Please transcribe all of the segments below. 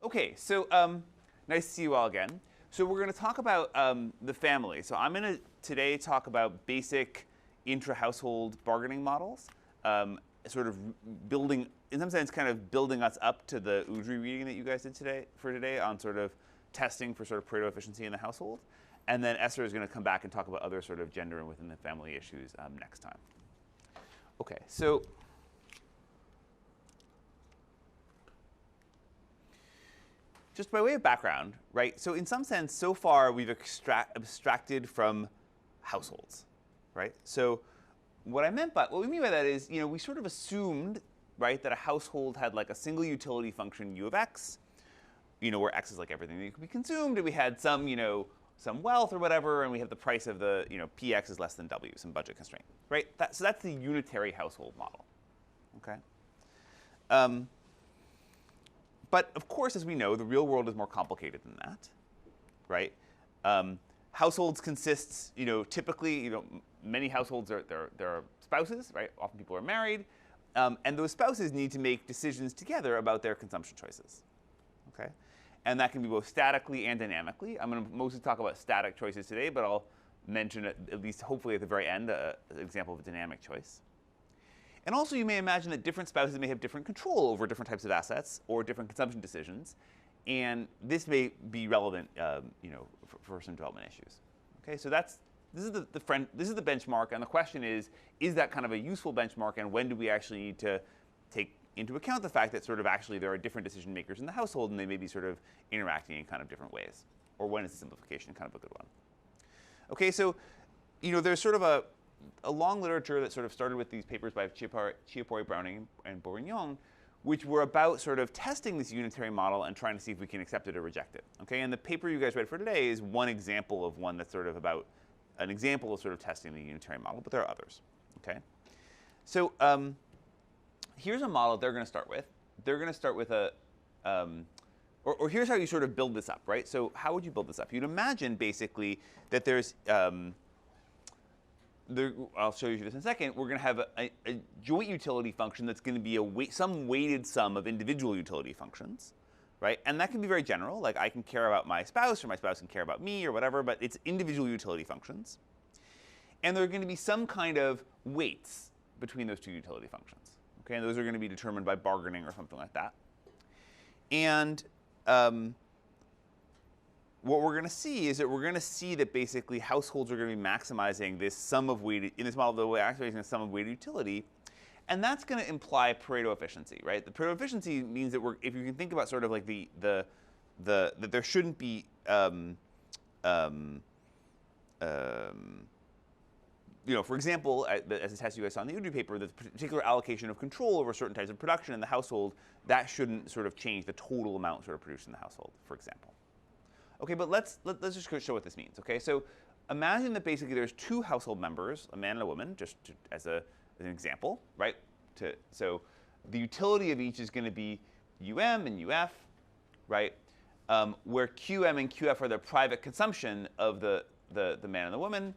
Okay, so nice to see you all again. So we're going to talk about the family. So I'm going to today talk about basic intra-household bargaining models, sort of building, in some sense, kind of building us up to the UDRI reading that you guys did today on sort of testing for sort of Pareto efficiency in the household. And then Esther is going to come back and talk about other sort of gender and within the family issues next time. Okay, so just by way of background, right? So in some sense, so far we've abstracted from households, right? So what we mean by that is, we sort of assumed, right, that a household had like a single utility function U of X, where X is like everything that could be consumed, and we had some, some wealth or whatever, and we have the price of the, PX is less than W, some budget constraint, right? So that's the unitary household model, okay? But of course, as we know, the real world is more complicated than that, right? Households consists, typically, many households there are spouses, right? Often people are married, and those spouses need to make decisions together about their consumption choices, okay? And that can be both statically and dynamically. I'm going to mostly talk about static choices today, but I'll mention at least, hopefully at the very end, an example of a dynamic choice. And also, you may imagine that different spouses may have different control over different types of assets or different consumption decisions, and this may be relevant, for some development issues. Okay, so this is the benchmark, and the question is that kind of a useful benchmark, and when do we actually need to take into account the fact that sort of actually there are different decision makers in the household, and they may be sort of interacting in kind of different ways, or when is the simplification kind of a good one? Okay, so there's sort of a long literature that sort of started with these papers by Chiappori, Browning, and Bourignon, which were about sort of testing this unitary model and trying to see if we can accept it or reject it. Okay, and the paper you guys read for today is one example of one that's sort of about an example of sort of testing the unitary model, but there are others. Okay, so here's a model they're going to start with. They're going to start with a, or here's how you sort of build this up, right? So how would you build this up? You'd imagine basically that there's I'll show you this in a second. We're going to have a joint utility function that's going to be some weighted sum of individual utility functions, right? And that can be very general, like I can care about my spouse, or my spouse can care about me, or whatever, but it's individual utility functions. And there are going to be some kind of weights between those two utility functions, okay? And those are going to be determined by bargaining or something like that. And what we're going to see is that basically households are going to be maximizing this sum of weighted, in this model, the way maximizing the sum of weighted utility, and that's going to imply Pareto efficiency, right? The Pareto efficiency means that if you can think about sort of like that there shouldn't be for example, as a test you guys saw in the UDRI paper, the particular allocation of control over certain types of production in the household, that shouldn't sort of change the total amount sort of produced in the household, for example. Okay, but let's just show what this means. Okay, so imagine that basically there's two household members, a man and a woman, just as an example, right? So the utility of each is going to be UM and UF, right? Where QM and QF are the private consumption of the man and the woman,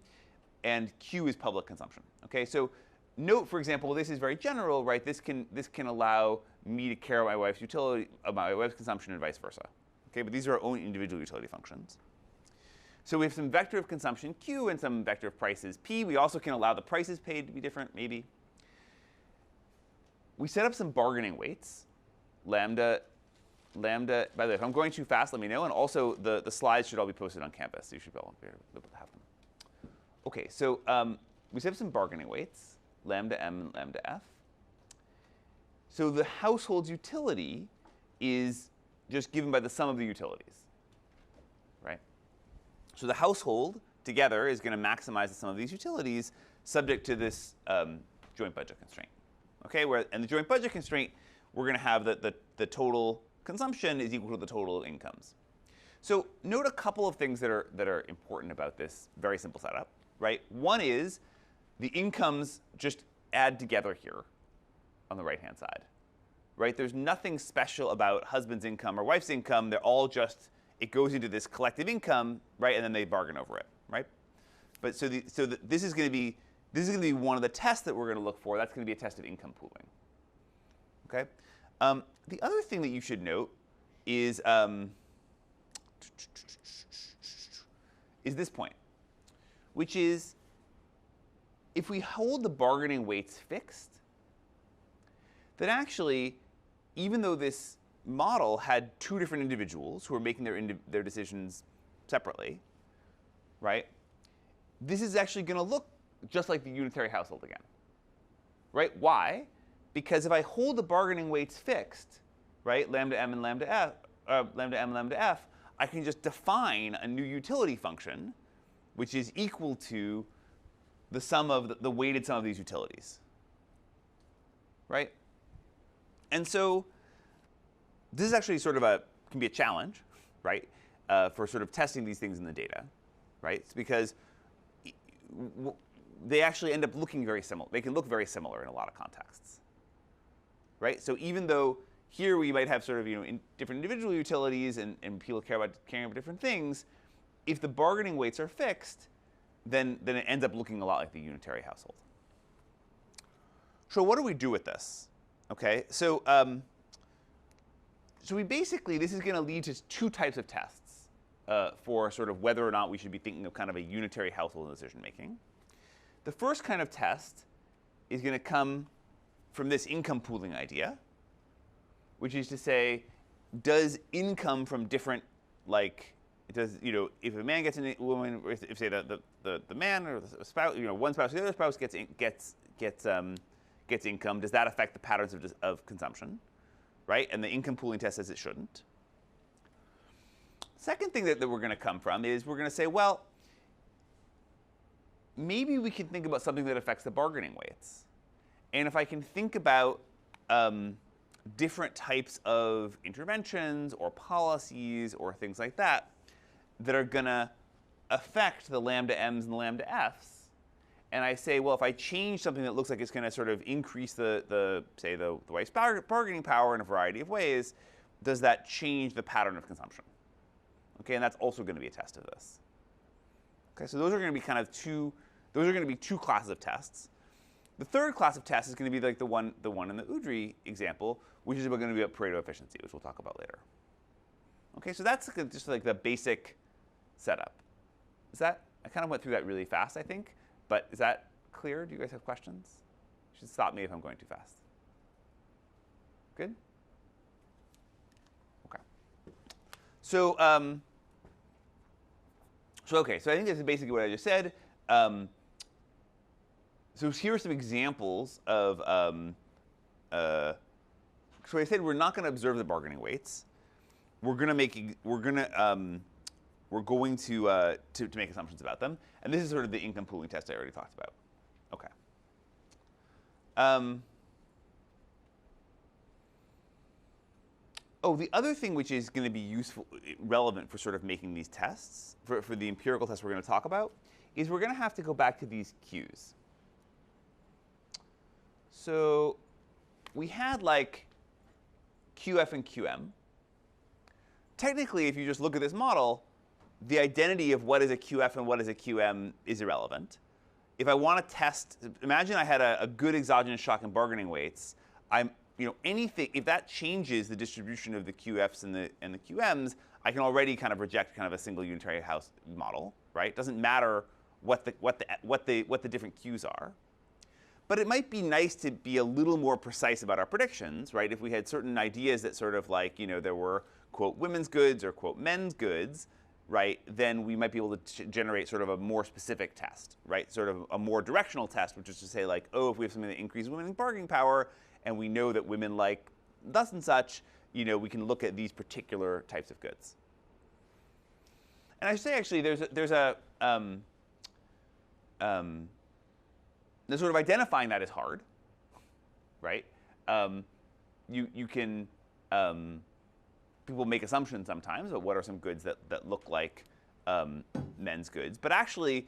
and Q is public consumption. Okay, so note, for example, this is very general, right? This can allow me to care about my wife's utility, about my wife's consumption, and vice versa. Okay, but these are our own individual utility functions. So we have some vector of consumption Q and some vector of prices P. We also can allow the prices paid to be different, maybe. We set up some bargaining weights. Lambda, by the way, if I'm going too fast, let me know. And also, the slides should all be posted on campus, so you should be able to have them. Okay, so we set up some bargaining weights, lambda M and lambda F. So the household's utility is just given by the sum of the utilities, right? So the household together is going to maximize the sum of these utilities subject to this joint budget constraint, okay? And the joint budget constraint, we're going to have the total consumption is equal to the total incomes. So note a couple of things that are important about this very simple setup, right? One is the incomes just add together here on the right-hand side. Right? There's nothing special about husband's income or wife's income. They're all just, it goes into this collective income, right? And then they bargain over it, right? But this is going to be one of the tests that we're going to look for. That's going to be a test of income pooling. Okay. The other thing that you should note is this point, which is if we hold the bargaining weights fixed, then actually, even though this model had two different individuals who were making their decisions separately, right? This is actually going to look just like the unitary household again, right? Why? Because if I hold the bargaining weights fixed, right, lambda m and lambda f, lambda m and lambda f, I can just define a new utility function, which is equal to the sum of the weighted sum of these utilities, right? And so this is actually sort of can be a challenge, right, for sort of testing these things in the data, right? It's because they actually end up looking very similar. They can look very similar in a lot of contexts, right? So even though here we might have sort of different individual utilities and people caring about different things, if the bargaining weights are fixed, then it ends up looking a lot like the unitary household. So what do we do with this? Okay, so we basically, this is going to lead to two types of tests for sort of whether or not we should be thinking of kind of a unitary household in decision making. The first kind of test is going to come from this income pooling idea, which is to say, does income from different, like, if a man gets a woman, or if say the man or the spouse, one spouse or the other spouse gets income, does that affect the patterns of consumption, right? And the income pooling test says it shouldn't. Second thing that we're going to come from is we're going to say, well, maybe we can think about something that affects the bargaining weights. And if I can think about different types of interventions or policies or things like that that are going to affect the lambda m's and the lambda f's, and I say, well, if I change something that looks like it's going to sort of increase the wife's bargaining power in a variety of ways, does that change the pattern of consumption? Okay, and that's also going to be a test of this. Okay, so those are going to be kind of two classes of tests. The third class of tests is going to be like the one in the Udry example, which is going to be about Pareto efficiency, which we'll talk about later. Okay, so that's just like the basic setup. I kind of went through that really fast, I think, but is that clear? Do you guys have questions? You should stop me if I'm going too fast. Good? Okay. So, so I think this is basically what I just said. So here are some examples of, so I said we're not going to observe the bargaining weights. We're going to make assumptions about them. And this is sort of the income pooling test I already talked about. Okay. The other thing which is going to be relevant for sort of making these tests, for the empirical tests we're going to talk about, is we're going to have to go back to these Qs. So we had like QF and QM. Technically, if you just look at this model, the identity of what is a QF and what is a QM is irrelevant. If I want to test, imagine I had a good exogenous shock and bargaining weights. Anything, if that changes the distribution of the QFs and the QMs, I can already kind of reject kind of a single unitary house model, right? It doesn't matter what the different Qs are. But it might be nice to be a little more precise about our predictions, right? If we had certain ideas that sort of like, there were, quote, women's goods or, quote, men's goods, right, then we might be able to generate sort of a more specific test, right? Sort of a more directional test, which is to say like, if we have something that increases women's bargaining power and we know that women like thus and such, we can look at these particular types of goods. And I should say actually there's sort of identifying that is hard, right? You can, people make assumptions sometimes about what are some goods that look like men's goods. But actually,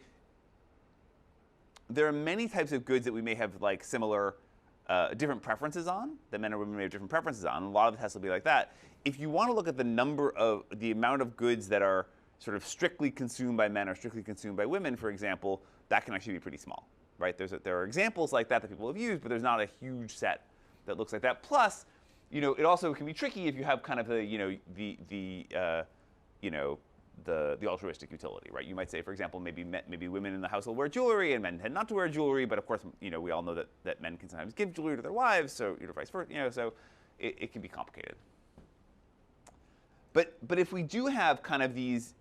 there are many types of goods that we may have like similar, different preferences on, that men or women may have different preferences on. A lot of the tests will be like that. If you want to look at the amount of goods that are sort of strictly consumed by men or strictly consumed by women, for example, that can actually be pretty small. Right? There are examples like that people have used, but there's not a huge set that looks like that. Plus, it also can be tricky if you have kind of the the altruistic utility, right? You might say, for example, maybe women in the household wear jewelry and men tend not to wear jewelry, but of course, we all know that men can sometimes give jewelry to their wives, so vice versa, so it can be complicated. But if we do have kind of these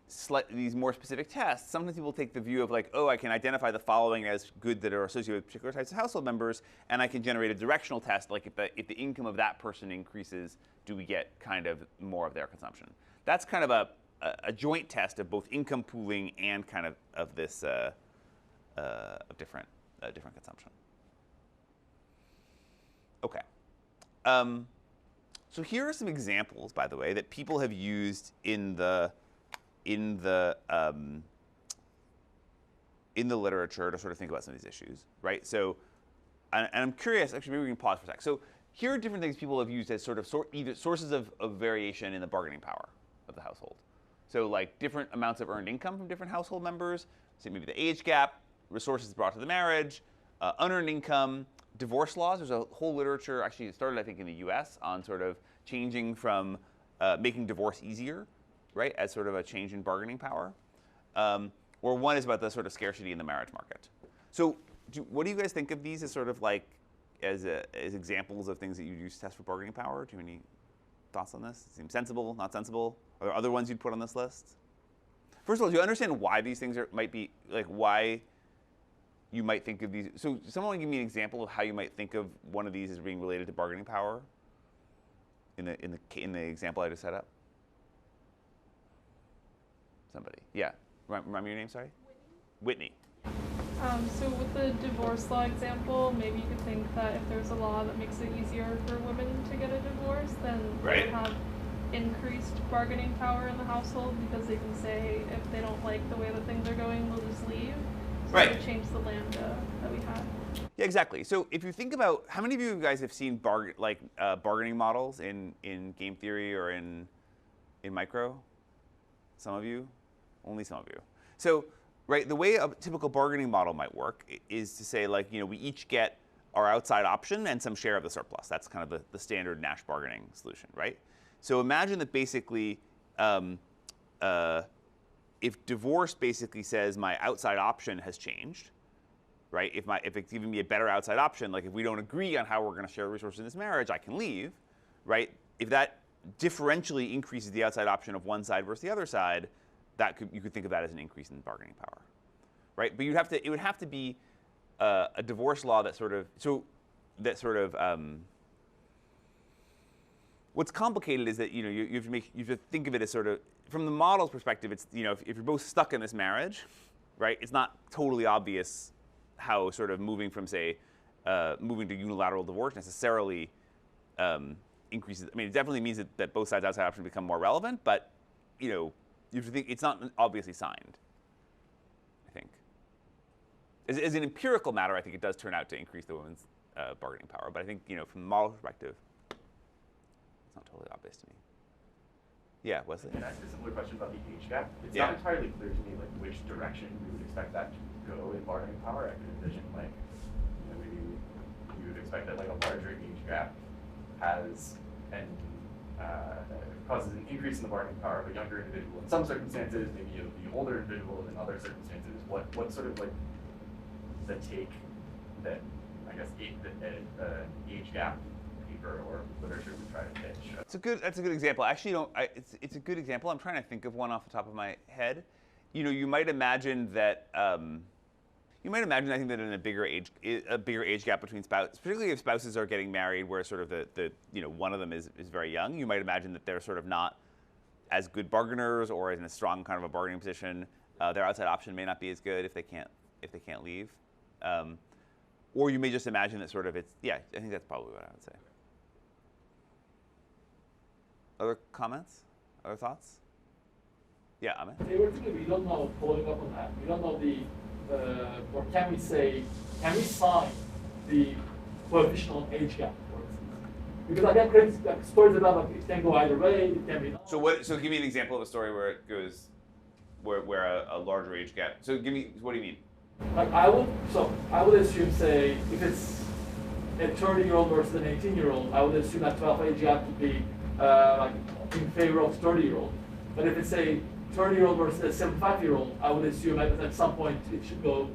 more specific tests, sometimes people take the view of like, oh, I can identify the following as good that are associated with particular types of household members, and I can generate a directional test, like if the income of that person increases, do we get kind of more of their consumption? That's kind of a joint test of both income pooling and kind of this of different consumption. Okay. So here are some examples, by the way, that people have used in the literature to sort of think about some of these issues, right? So, and I'm curious. Actually, maybe we can pause for a sec. So here are different things people have used as sort of either sources of variation in the bargaining power of the household. So like different amounts of earned income from different household members. So maybe the age gap, resources brought to the marriage, unearned income. Divorce laws, there's a whole literature, actually it started I think in the US, on sort of changing from making divorce easier, right, as sort of a change in bargaining power. Or one is about the sort of scarcity in the marriage market. So what do you guys think of these as sort of like, as examples of things that you use to test for bargaining power? Do you have any thoughts on this? Seem sensible, not sensible? Are there other ones you'd put on this list? First of all, do you understand why these things might be, like why you might think of these? So someone give me an example of how you might think of one of these as being related to bargaining power in the example I just set up? Somebody. Yeah. Remind me your name, sorry? Whitney. So with the divorce law example, maybe you could think that if there's a law that makes it easier for women to get a divorce, then they have increased bargaining power in the household because they can say if they don't like the way that things are going, they'll just leave. Right. To change the lambda that we had. Yeah, exactly. So if you think about, how many of you guys have seen bargaining models in game theory or in micro? Some of you? Only some of you. So, right, the way a typical bargaining model might work is to say, like, we each get our outside option and some share of the surplus. That's kind of the standard Nash bargaining solution, right? So imagine that basically, if divorce basically says my outside option has changed, right? If it's giving me a better outside option, like if we don't agree on how we're going to share resources in this marriage, I can leave, right? If that differentially increases the outside option of one side versus the other side, you could think of that as an increase in bargaining power, right? But it would have to be a divorce law that what's complicated is that you have to think of it as sort of, from the model's perspective, it's if you're both stuck in this marriage, right? It's not totally obvious how sort of moving from moving to unilateral divorce necessarily increases. I mean, it definitely means that both sides' outside options become more relevant, but you have to think it's not obviously signed. I think, as an empirical matter, I think it does turn out to increase the women's bargaining power. But I think from the model perspective, it's not totally obvious to me. Yeah, Wesley? Can I ask a similar question about the age gap? It's not entirely clear to me like which direction we would expect that to go in bargaining power. I could envision maybe you would expect that like a larger age gap has causes an increase in the bargaining power of a younger individual in some circumstances, maybe of the older individual in other circumstances. What sort of like the take that I guess the age gap or literature we try to pitch. That's a good example. Actually, it's a good example. I'm trying to think of one off the top of my head. You might imagine that. I think that in a bigger age gap between spouses, particularly if spouses are getting married, where sort of the one of them is very young, you might imagine that they're sort of not as good bargainers or in a strong kind of a bargaining position. Their outside option may not be as good if they can't leave. Or you may just imagine that sort of I think that's probably what I would say. Other comments? Other thoughts? Yeah, Amit? Theoretically, we don't know, following up on that, we don't know or can we sign the coefficient age gap, for instance? Because I get stories about it can go either way, it can be not. So give me an example of a story where it goes, where a larger age gap. So what do you mean? Like I would assume, say, if it's a 30-year-old versus an 18-year-old, I would assume that 12 age gap to be like in favor of 30-year-old. But if it's a 30-year-old versus a 75-year-old, I would assume at some point it should go.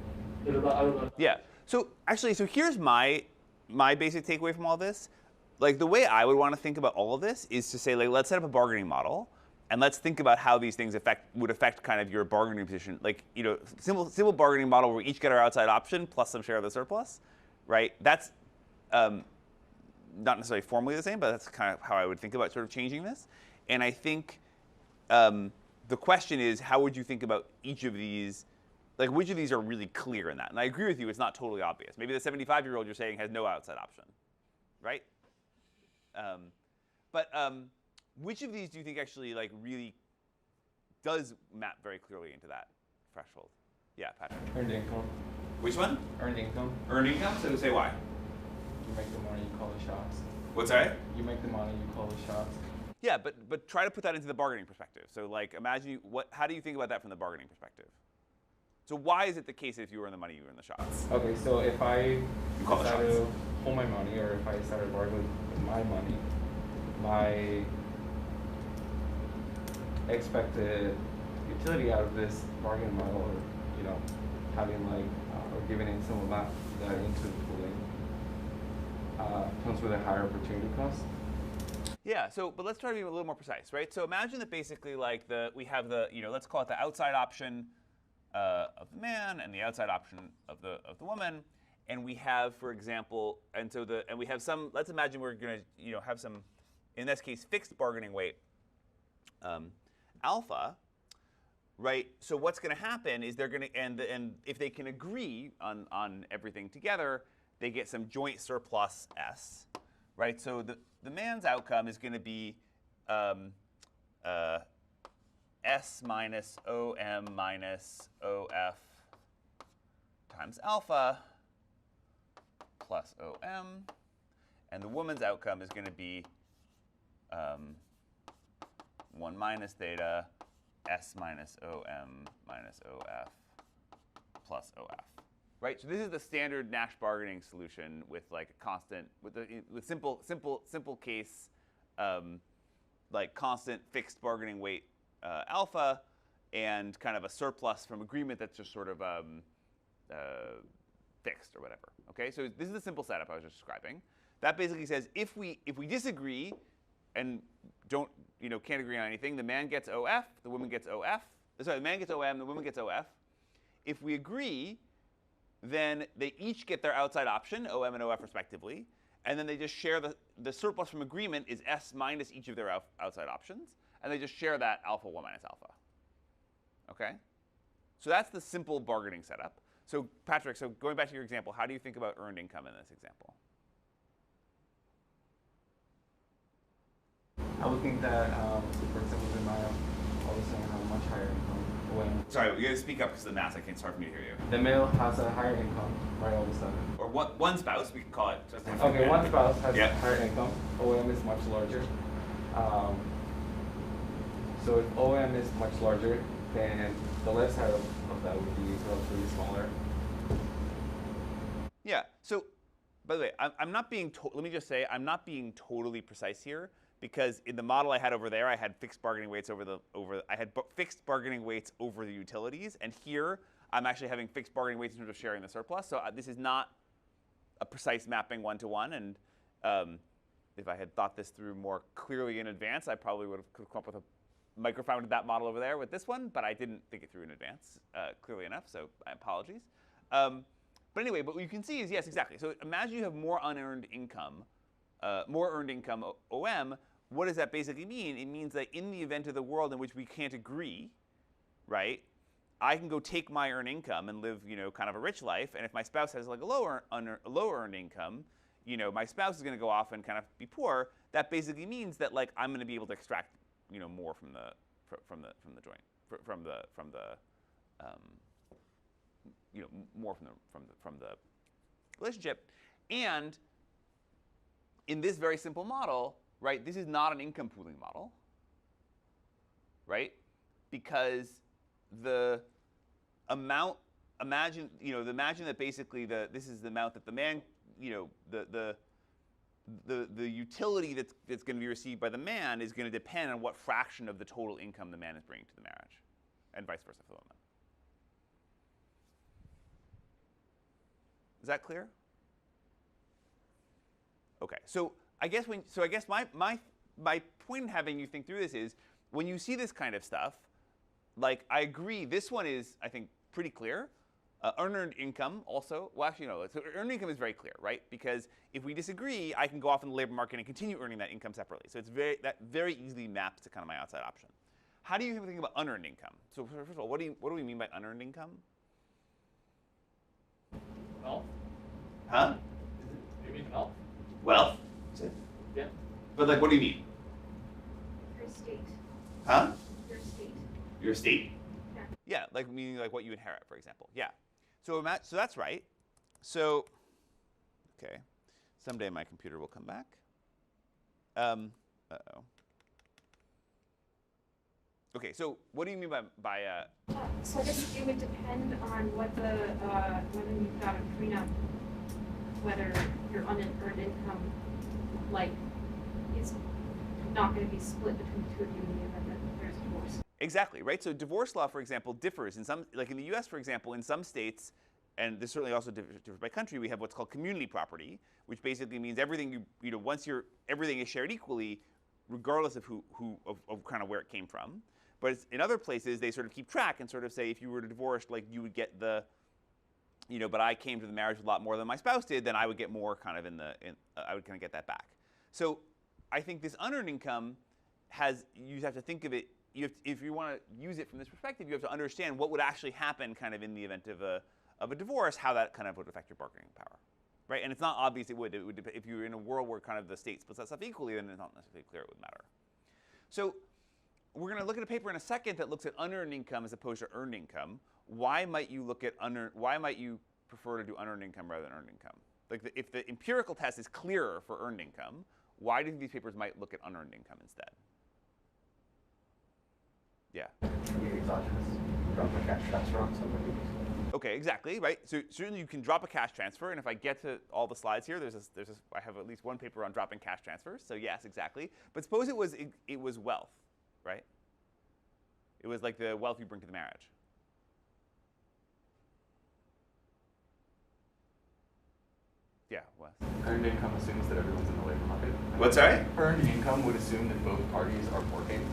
I don't know. Yeah. So actually, so here's my basic takeaway from all this. Like the way I would want to think about all of this is to say, like, let's set up a bargaining model, and let's think about how these things would affect kind of your bargaining position. Like, you know, simple bargaining model where we each get our outside option plus some share of the surplus, right? That's not necessarily formally the same, but that's kind of how I would think about sort of changing this. And I think the question is, how would you think about each of these? Like, which of these are really clear in that? And I agree with you, it's not totally obvious. Maybe the 75-year-old you're saying has no outside option, right? But which of these do you think actually like really does map very clearly into that threshold? Yeah, Patrick. Earned income. Which one? Earned income. Earned income? So say why? You make the money, you call the shots. What's that? You make the money, you call the shots. Yeah, but try to put that into the bargaining perspective. So like imagine how do you think about that from the bargaining perspective? So why is it the case that if you earn the money, you earn the shots? Okay, so if I call the decide shots. to hold my money, or if I decide to bargain with my money, my expected utility out of this bargain model, or you know, having like or giving in some of that into the pooling, comes with a higher opportunity cost. Yeah. So, but let's try to be a little more precise, right? So imagine that basically like we have the let's call it the outside option of the man and the outside option of the woman, and we have, for example, and we have some. Let's imagine we're going to have some, in this case, fixed bargaining weight alpha, right? So what's going to happen is they're going to and if they can agree on everything together, they get some joint surplus S, right? So the man's outcome is going to be S minus OM minus OF times alpha plus OM, and the woman's outcome is going to be 1 minus theta S minus OM minus OF plus OF. Right. So this is the standard Nash bargaining solution with like a constant with simple case like constant fixed bargaining weight alpha and kind of a surplus from agreement that's just sort of fixed or whatever. Okay. So this is the simple setup I was just describing. That basically says if we disagree and can't agree on anything, the man gets OF, the woman gets OF. Sorry, the man gets OM, the woman gets OF. If we agree, then they each get their outside option, OM and OF respectively, and then they just share the surplus from agreement is S minus each of their outside options, and they just share that alpha 1 minus alpha. Okay? So that's the simple bargaining setup. So Patrick, so going back to your example, how do you think about earned income in this example? I would think that, for example, the male always have a much higher income. When Sorry, you got to speak up because of the math. I can't start for me to hear you. the male has a higher income, right, all of a sudden. Or one spouse, we can call it. Just Okay, one spouse has Yeah. higher income. OM is much larger. So if OM is much larger, then the left side of that would be relatively smaller. Yeah. So, by the way, I'm not being. Let me just say, I'm not being totally precise here because in the model I had over there, I had fixed bargaining weights fixed bargaining weights over the utilities, and here I'm actually having fixed bargaining weights in terms of sharing the surplus. So this is not a precise mapping one-to-one. And if I had thought this through more clearly in advance, I probably would have come up with a microfounded that model over there with this one, but I didn't think it through in advance clearly enough. So my apologies. But anyway, what you can see is, yes, exactly. So imagine you have more unearned income, more earned income OM. What does that basically mean? It means that in the event of the world in which we can't agree, right, I can go take my earned income and live, kind of a rich life. And if my spouse has like a lower earned income, my spouse is going to go off and kind of be poor. That basically means that like I'm going to be able to extract, more from the joint, more from the relationship. And in this very simple model, right, this is not an income pooling model, right? Because the amount, imagine that basically this is the amount that the man the utility that's going to be received by the man is going to depend on what fraction of the total income the man is bringing to the marriage, and vice versa for the woman. Is that clear? Okay, so I guess my point in having you think through this is when you see this kind of stuff, like I agree, this one is I think pretty clear. Unearned income also, well actually no, so earned income is very clear, right? Because if we disagree, I can go off in the labor market and continue earning that income separately. So it's very easily maps to kind of my outside option. How do you think about unearned income? So first of all, what do we mean by unearned income? Wealth? Huh? You mean wealth? Wealth? Yeah. But like, what do you mean? Your estate. Huh? Your estate. Your estate? Yeah. Yeah, like meaning like what you inherit, for example. Yeah. So that's right. So, okay. Someday my computer will come back. Uh-oh. Okay, so what do you mean by So I guess it would depend on what the whether you've got a prenup, whether your unearned income like is not going to be split between the two of you in the event that there's a divorce. Exactly, right? So divorce law, for example, differs in some, like in the US, for example, in some states, and this certainly also differs by country, we have what's called community property, which basically means everything once everything is shared equally, regardless of of kind of where it came from. But in other places, they sort of keep track and sort of say if you were divorced, like you would get the, but I came to the marriage with a lot more than my spouse did, then I would get more kind of I would kind of get that back. So I think this unearned income you have to think of it, if you want to use it from this perspective, you have to understand what would actually happen kind of in the event of a divorce, how that kind of would affect your bargaining power, right? And it's not obvious it would. If you're in a world where kind of the state splits that stuff equally, then it's not necessarily clear it would matter. So we're going to look at a paper in a second that looks at unearned income as opposed to earned income. Why might you look at why might you prefer to do unearned income rather than earned income? Like if the empirical test is clearer for earned income, why do you think these papers might look at unearned income instead? Yeah. Exogenous. Drop a cash transfer on somebody. Okay, exactly, right? So certainly you can drop a cash transfer, and if I get to all the slides here, I have at least one paper on dropping cash transfers. So yes, exactly. But suppose it was wealth, right? It was like the wealth you bring to the marriage. Yeah, Wes. Earned income assumes that everyone's in the labor market. What's that? Earned income would assume that both parties are working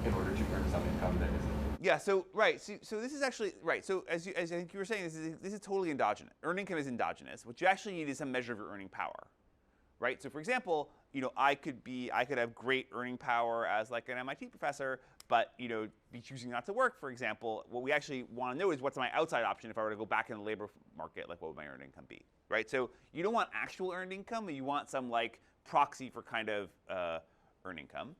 in order to earn some income that isn't. Yeah. So right. So this is actually right. So as I think you were saying, this is totally endogenous. Earned income is endogenous. What you actually need is some measure of your earning power, right? So for example, I could have great earning power as like an MIT professor, but be choosing not to work, for example. What we actually want to know is what's my outside option if I were to go back in the labor market, like what would my earned income be, right? So you don't want actual earned income, but you want some like proxy for kind of earned income.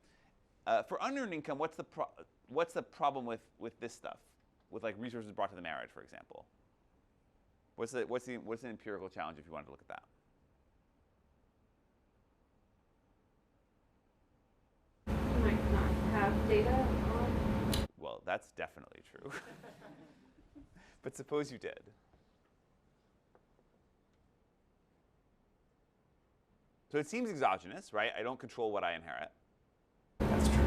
For unearned income, what's the problem with this stuff, with like resources brought to the marriage, for example? What's an empirical challenge if you wanted to look at that? You might not have data on. Well, that's definitely true. But suppose you did. So it seems exogenous, right? I don't control what I inherit. That's true.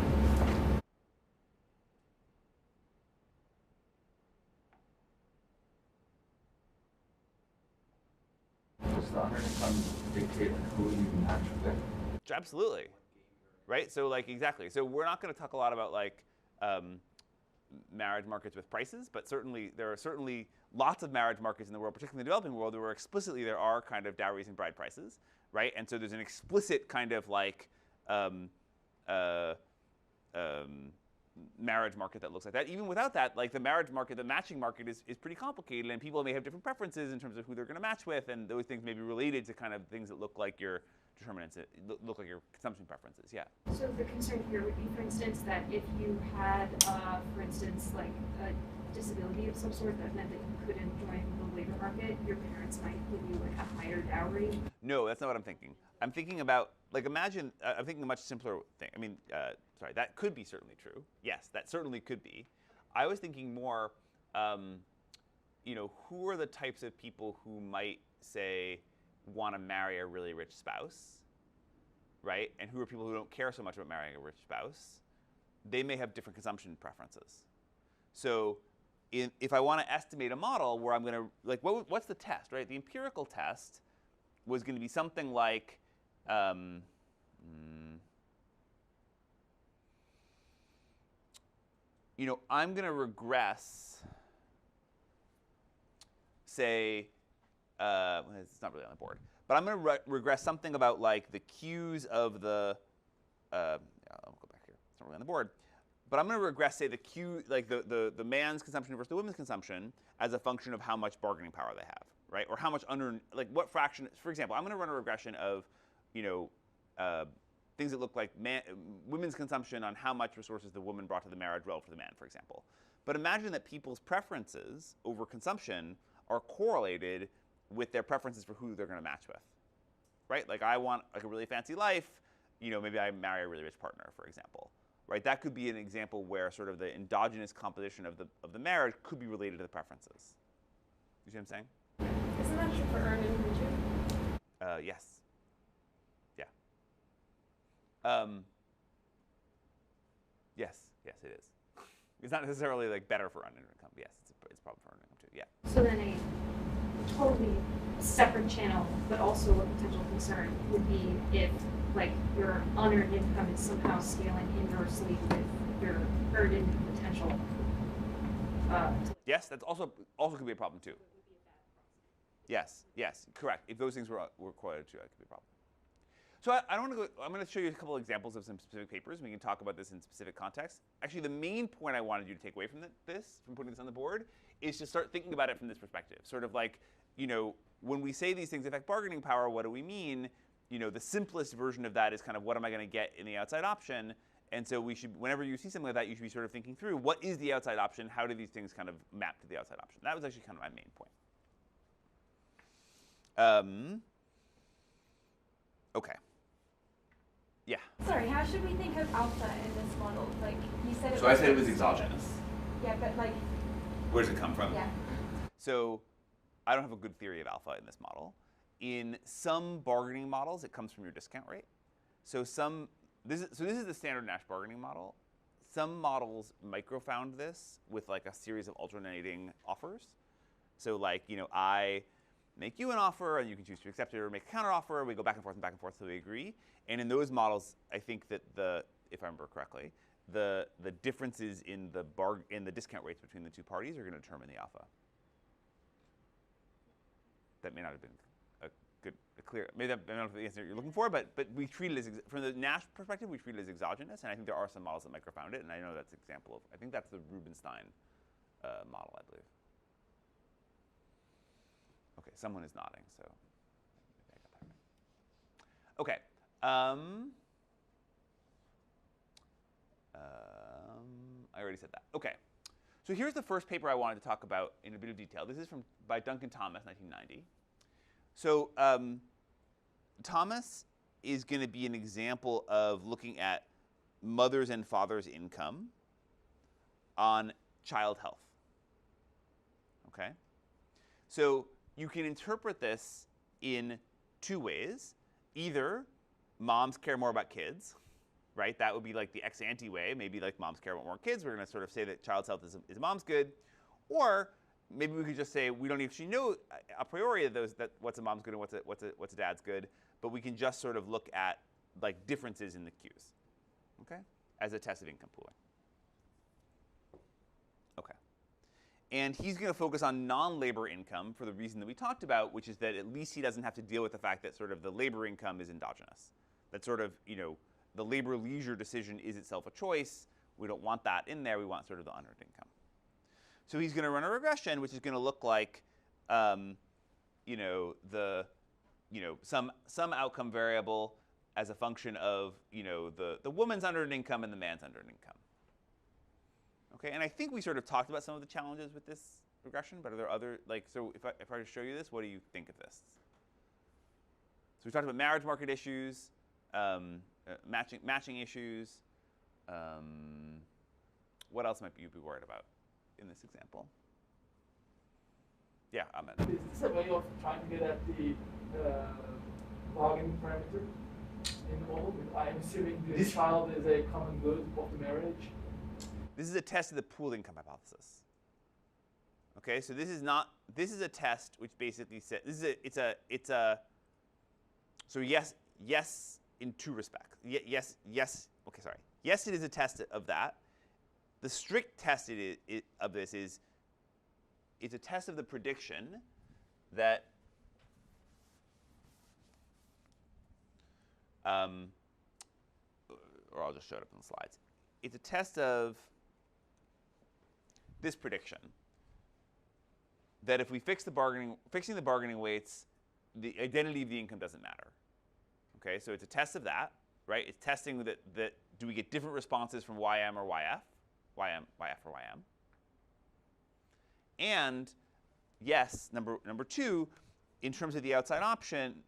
Does the unearned income dictate who you can match with? Absolutely. Right? So like exactly. So we're not going to talk a lot about like marriage markets with prices, but certainly there are certainly lots of marriage markets in the world, particularly in the developing world, where explicitly there are kind of dowries and bride prices, right? And so there's an explicit kind of like marriage market that looks like that. Even without that, like the marriage market, the matching market is pretty complicated, and people may have different preferences in terms of who they're going to match with, and those things may be related to kind of things that look like your determinants, look like your consumption preferences. Yeah. So the concern here would be, for instance, that if you had, for instance, like a disability of some sort that meant that you couldn't join the labor market, your parents might give you like a higher dowry. No, that's not what I'm thinking. I'm thinking about, like, imagine, I'm thinking a much simpler thing. I mean, sorry, that could be certainly true. Yes, that certainly could be. I was thinking more, who are the types of people who might say, want to marry a really rich spouse, right? And who are people who don't care so much about marrying a rich spouse, they may have different consumption preferences. So if I want to estimate a model where I'm going to, like, what's the test, right? The empirical test was going to be something like, you know, I'm going to regress, say, it's not really on the board, but I'm going to regress something about like the cues of the, I'll go back here, it's not really on the board, but I'm going to regress, say, the cue, like the man's consumption versus the woman's consumption as a function of how much bargaining power they have, right? Or how much like what fraction, for example, I'm going to run a regression of, you know, things that look like women's consumption on how much resources the woman brought to the marriage relative to the man, for example. But imagine that people's preferences over consumption are correlated with their preferences for who they're going to match with, right? Like I want like a really fancy life, you know, maybe I marry a really rich partner, for example, right? That could be an example where sort of the endogenous composition of the marriage could be related to the preferences. You see what I'm saying? Isn't that true for earned income too? Yes. Yeah. Yes, it is. It's not necessarily like better for unearned income. Yes, it's a problem for earned income too. Yeah. So then a totally separate channel, but also a potential concern would be if like your unearned income is somehow scaling inversely with your earned income potential. Yes, that's also could be a problem too. Yes, correct. If those things were correlated too, that could be a problem. So I don't want to go. I'm going to show you a couple of examples of some specific papers. We can talk about this in specific context. Actually, the main point I wanted you to take away from from putting this on the board, is to start thinking about it from this perspective. Sort of like, you know, when we say these things affect bargaining power, what do we mean? You know, the simplest version of that is kind of what am I going to get in the outside option? And so we should, whenever you see something like that, you should be sort of thinking through what is the outside option? How do these things kind of map to the outside option? That was actually kind of my main point. Okay. Yeah. Sorry, how should we think of alpha in this model? Like you said it So I said it was exogenous. Yeah, but like Where does it come from? yeah. So I don't have a good theory of alpha in this model. In some bargaining models, it comes from your discount rate. So this is the standard Nash bargaining model. Some models microfound this with like a series of alternating offers. So like, you know, I make you an offer, and you can choose to accept it or make a counteroffer. We go back and forth until we agree. And in those models, I think that if I remember correctly, the differences in the discount rates between the two parties are going to determine the alpha. That may not have been clear. Maybe that may not be the answer you're looking for, but we treat it as, from the Nash perspective, we treat it as exogenous, and I think there are some models that microfound it, and I know that's an example of, I think that's the Rubinstein model, I believe. Okay, someone is nodding, so maybe I got that right. Okay. I already said that. Okay. So here's the first paper I wanted to talk about in a bit of detail. This is by Duncan Thomas, 1990. So Thomas is going to be an example of looking at mothers' and fathers' income on child health. Okay? So you can interpret this in two ways. Either moms care more about kids, right? That would be like the ex ante way. Maybe like moms care about more kids. We're going to sort of say that child's health is mom's good. Or maybe we could just say we don't actually know a priori that what's a mom's good and what's a dad's good, but we can just sort of look at like differences in the cues, okay, as a test of income pooling. Okay. And he's going to focus on non-labor income for the reason that we talked about, which is that at least he doesn't have to deal with the fact that sort of the labor income is endogenous. That sort of, you know, the labor-leisure decision is itself a choice. We don't want that in there. We want sort of the unearned income. So he's going to run a regression, which is going to look like, you know, some outcome variable as a function of, you know, the woman's unearned income and the man's unearned income. Okay, and I think we sort of talked about some of the challenges with this regression, but are there other, like, so if I were to show you this, what do you think of this? So we talked about marriage market issues, matching issues. What else might you be worried about in this example? Yeah, Ahmed. Is this a way of trying to get at the bargaining parameter in all? I'm assuming the child is a common good of the marriage. This is a test of the pooled income hypothesis. Okay, so this is not. This is a test which basically says it's a. So yes in two respects. Yes. Okay, sorry. Yes, it is a test of that. The strict test of this is. It's a test of the prediction that or I'll just show it up in the slides. It's a test of this prediction that if we fixing the bargaining weights, the identity of the income doesn't matter. Okay, so it's a test of that, right? It's testing that do we get different responses from YM or YF, YF or YM. And yes, number two, in terms of the outside option,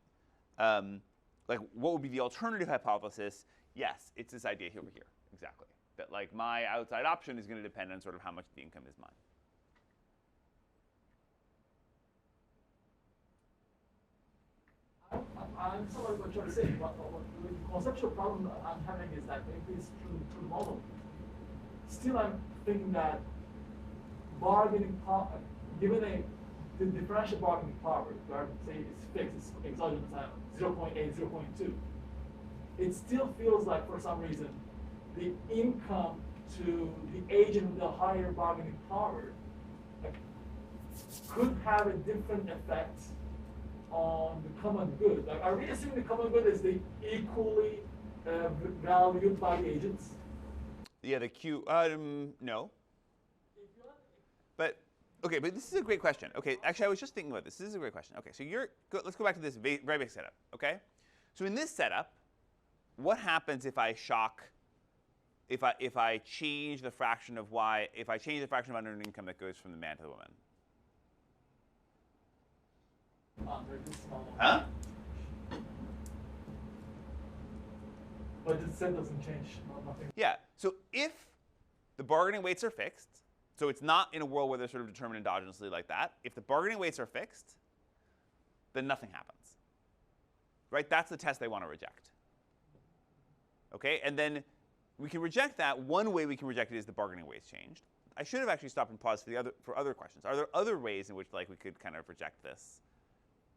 like what would be the alternative hypothesis? Yes, it's this idea over here, exactly. That like my outside option is going to depend on sort of how much the income is mine. I'm sorry what you're saying, but the conceptual problem that I'm having is that maybe it's through the model. Still, I'm thinking that bargaining power, given the differential bargaining power, where say it's fixed, it's exogenous at 0.8, 0.2, it still feels like for some reason the income to the agent with the higher bargaining power could have a different effect on the common good. Like, are we assuming the common good is the equally valued by the agents? Yeah, the Q. No. But okay, but this is a great question. Okay, actually, I was just thinking about this. This is a great question. Okay, so let's go back to this very basic setup. Okay, so in this setup, what happens if I shock? If I change the fraction of y, if I change the fraction of unearned income that goes from the man to the woman? Huh? But the set doesn't change. Nothing. Yeah. So if the bargaining weights are fixed, so it's not in a world where they're sort of determined endogenously like that. If the bargaining weights are fixed, then nothing happens. Right? That's the test they want to reject. Okay? And then we can reject that. One way we can reject it is the bargaining weights changed. I should have actually stopped and paused for other questions. Are there other ways in which like we could kind of reject this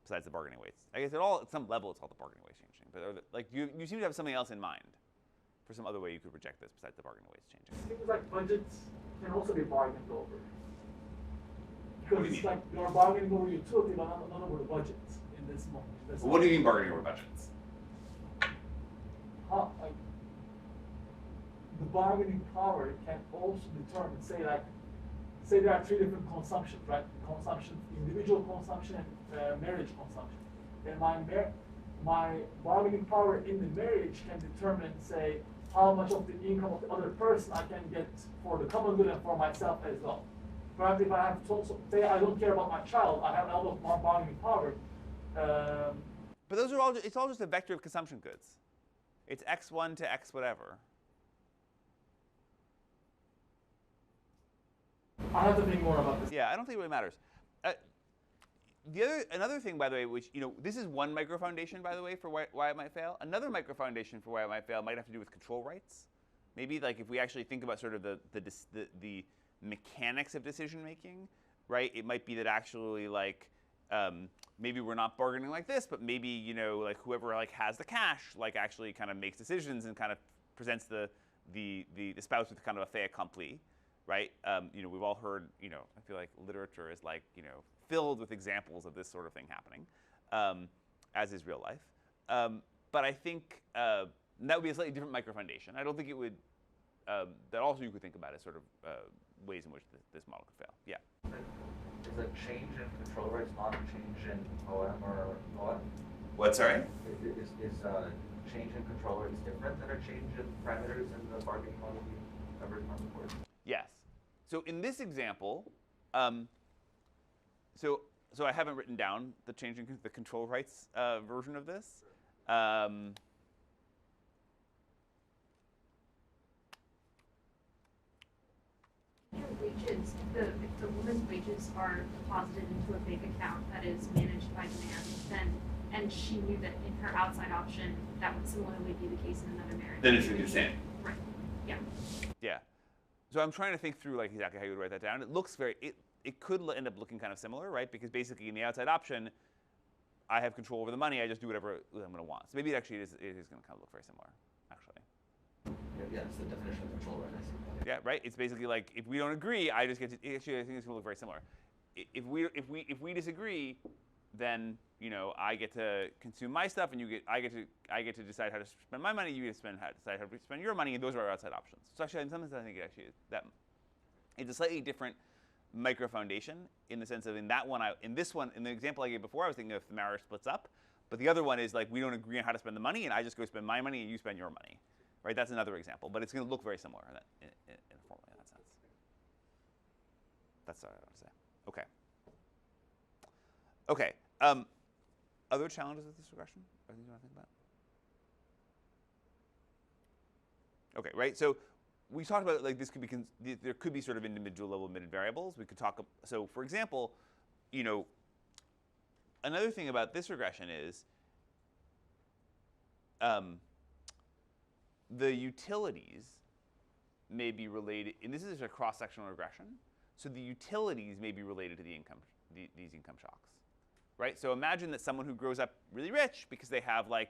besides the bargaining weights? I guess at some level it's all the bargaining weights changing. But like you seem to have something else in mind for some other way you could reject this besides the bargaining weights changing. Things like budgets can also be bargained over. What do you Because it's mean? like you're bargaining over utility, but not over the budget in this moment. What do you mean bargaining over budgets? Like, the bargaining power can also determine, say there are three different consumptions, right? Consumption, individual consumption, and marriage consumption. And my bargaining power in the marriage can determine, say, how much of the income of the other person I can get for the common good and for myself as well. Perhaps if I have to say I don't care about my child, I have a lot of more bargaining power. But those are it's all just a vector of consumption goods. It's x1 to x whatever. I have to think more about this. Yeah, I don't think it really matters. Another thing, by the way, which this is one microfoundation, by the way, for why it might fail. Another microfoundation for why it might fail might have to do with control rights. Maybe like if we actually think about sort of the mechanics of decision making, right? It might be that actually like maybe we're not bargaining like this, but maybe like whoever like has the cash like actually kind of makes decisions and kind of presents the spouse with kind of a fait accompli. Right? We've all heard, I feel like literature is like, filled with examples of this sort of thing happening, as is real life. But I think that would be a slightly different microfoundation. I don't think it would, that also you could think about as sort of ways in which this model could fail. Yeah. Is a change in control rights not a change in OM or OM? What, sorry? Is change in control rights different than a change in parameters in the bargaining model we covered on the board? Yes. So in this example, so I haven't written down the changing the control rights version of this. wages, if the woman's wages are deposited into a bank account that is managed by demand, then, and she knew that in her outside option, that would similarly be the case in another marriage. Then it's going to be the same. Right, yeah. Yeah. So I'm trying to think through like exactly how you would write that down. It looks very, it could end up looking kind of similar, right? Because basically in the outside option, I have control over the money. I just do whatever I'm going to want. So maybe it is going to kind of look very similar, actually. Yeah, it's the definition of control, right? I see. Yeah, right. It's basically like if we don't agree, I just get to. Actually, I think it's going to look very similar. If we disagree, then I get to consume my stuff, and I get to decide how to spend my money. You get to decide how to spend your money, and those are our outside options. So actually, in some sense, I think it actually is that it's a slightly different micro foundation in the sense of in the example I gave before, I was thinking if the marriage splits up, but the other one is like we don't agree on how to spend the money, and I just go spend my money, and you spend your money. Right, that's another example, but it's going to look very similar in that sense. That's what I want to say. Okay. Okay. Other challenges with this regression? Are things you want to think about? Okay. Right. So we talked about like this could be there could be sort of individual level admitted variables. We could talk. So for example, another thing about this regression is. The utilities may be related, and this is a cross-sectional regression, so the utilities may be related to these income shocks, right? So imagine that someone who grows up really rich because they have like,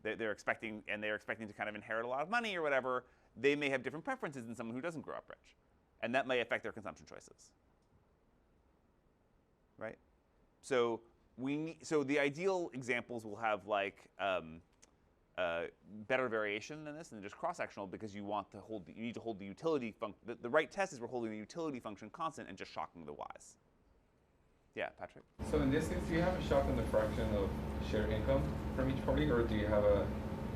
they're expecting to kind of inherit a lot of money or whatever, they may have different preferences than someone who doesn't grow up rich, and that may affect their consumption choices, right? So the ideal examples will have like, better variation than this, and just cross-sectional because you need to hold the utility function. The right test is we're holding the utility function constant and just shocking the y's. Yeah, Patrick. So in this case, do you have a shock in the fraction of shared income from each party, or do you have a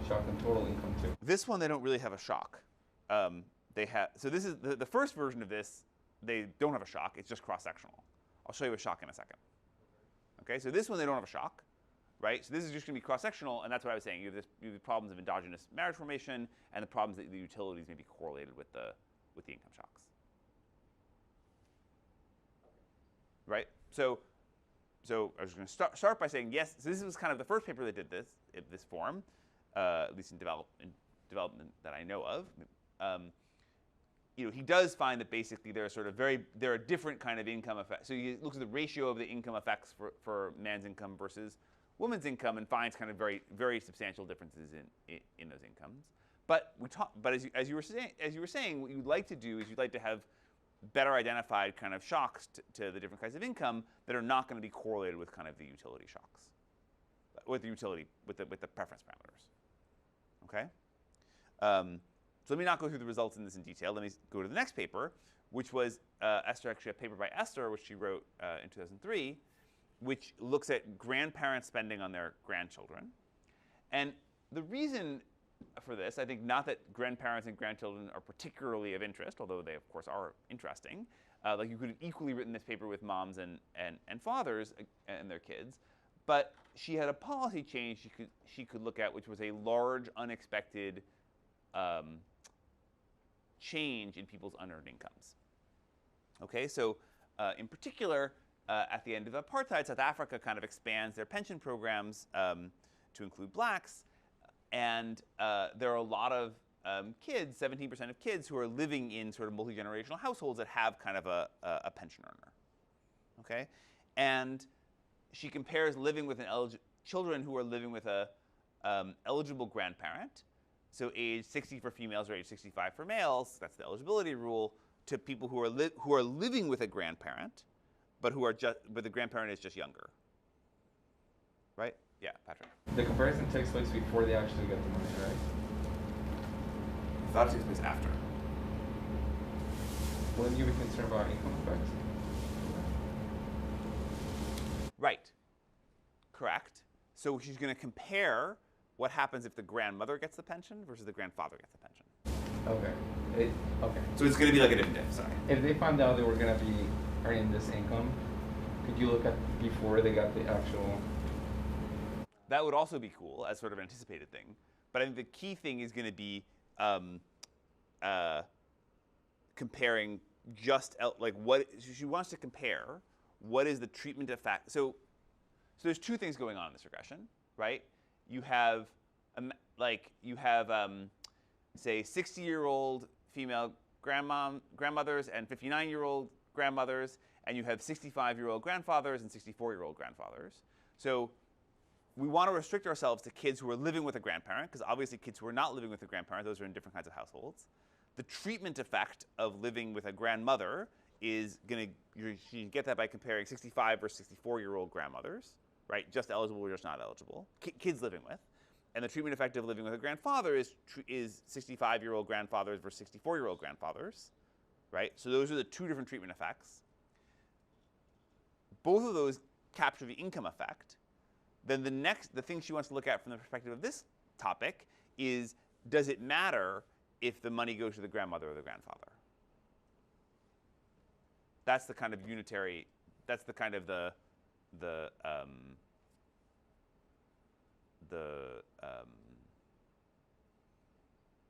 shock in total income too? This one they don't really have a shock. So this is the first version of this. They don't have a shock. It's just cross-sectional. I'll show you a shock in a second. Okay, so this one they don't have a shock. Right? So this is just going to be cross-sectional, and that's what I was saying. You have problems of endogenous marriage formation, and the problems that the utilities may be correlated with the income shocks. Right? So I was going to start by saying yes. So this was kind of the first paper that did this form, at least in development that I know of. He does find that basically there are different kind of income effects. So he looks at the ratio of the income effects for man's income versus woman's income and finds kind of very, very substantial differences in those incomes. But as you were saying, what you'd like to do is you'd like to have better identified kind of shocks to the different kinds of income that are not going to be correlated with kind of the utility shocks, with the preference parameters. Okay. So let me not go through the results in this in detail. Let me go to the next paper, which was actually a paper by Esther, which she wrote in 2003. Which looks at grandparents spending on their grandchildren. And the reason for this, I think not that grandparents and grandchildren are particularly of interest, although they of course are interesting. Like you could have equally written this paper with moms and fathers and their kids, but she had a policy change she could look at, which was a large unexpected change in people's unearned incomes. Okay, so in particular, at the end of apartheid, South Africa kind of expands their pension programs to include blacks. And there are a lot of kids, 17% of kids, who are living in sort of multi-generational households that have kind of a pension earner. Okay? And she compares living with children who are living with a eligible grandparent, so age 60 for females or age 65 for males, that's the eligibility rule, to people who are living with a grandparent, but the grandparent is just younger. Right? Yeah, Patrick. The comparison takes place before they actually get the money, right? That takes place after. Wouldn't you be concerned about income effects? Right. Correct. So she's going to compare what happens if the grandmother gets the pension versus the grandfather gets the pension. Okay. Okay. So it's going to be like a different diff, sorry. If they found out they were going to be earning this income, could you look at before they got the actual... That would also be cool as sort of an anticipated thing. But I think the key thing is going to be comparing like what she wants to compare what is the treatment effect. So there's two things going on in this regression, right? You have say 60-year-old female grandmothers and 59-year-old grandmothers, and you have 65-year-old grandfathers and 64-year-old grandfathers. So we want to restrict ourselves to kids who are living with a grandparent, because obviously kids who are not living with a grandparent, those are in different kinds of households. The treatment effect of living with a grandmother is you can get that by comparing 65 versus 64-year-old grandmothers, right? Just eligible or just not eligible. Kids living with. And the treatment effect of living with a grandfather is 65-year-old grandfathers versus 64-year-old grandfathers, right? So those are the two different treatment effects. Both of those capture the income effect. Then the thing she wants to look at from the perspective of this topic is, does it matter if the money goes to the grandmother or the grandfather? That's the kind of unitary, that's the kind of the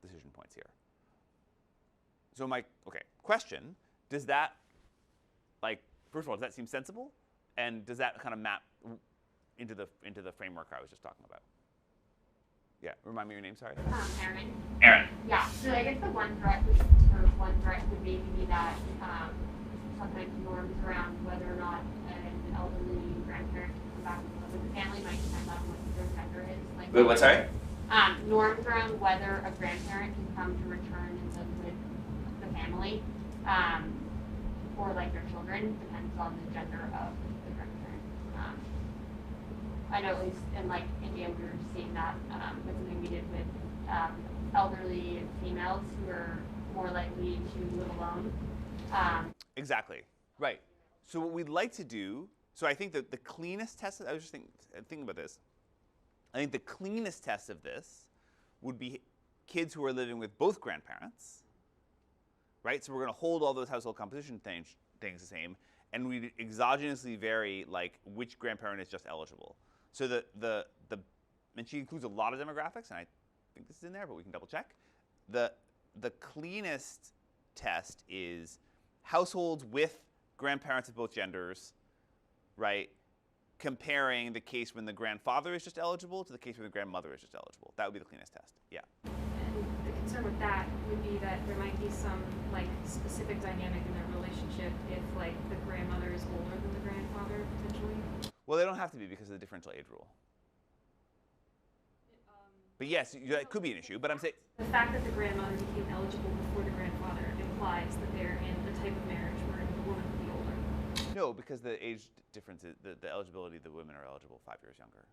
decision points here. So question, does that, first of all, does that seem sensible? And does that kind of map into the framework I was just talking about? Yeah, remind me your name, sorry. Erin. Erin. Yeah, so I guess the one threat would maybe be that sometimes norms around whether or not an elderly grandparent can come back and live with the family might depend on what their gender is. Wait, what, sorry? Norms around whether a grandparent can come to return and live with the family, or their children, depends on the gender of the grandparent. I know at least in India we were seeing that with something we did with elderly females who are more likely to live alone. Exactly, right. So what we'd like to do, so I think that the cleanest test, I was just thinking about this. I think the cleanest test of this would be kids who are living with both grandparents, right? So we're going to hold all those household composition things the same, and we exogenously vary which grandparent is just eligible. So and she includes a lot of demographics, and I think this is in there, but we can double check. The cleanest test is households with grandparents of both genders, right? Comparing the case when the grandfather is just eligible to the case when the grandmother is just eligible. That would be the cleanest test. Yeah. And the concern with that would be that there might be some specific dynamic in their relationship if the grandmother is older than the grandfather potentially. Well, they don't have to be because of the differential age rule. But yes, that could be an issue. But I'm saying the fact that the grandmother became eligible before the grandfather implies that they're in a type of marriage where the woman would be older. No, because the age difference is the eligibility. The women are eligible 5 years younger.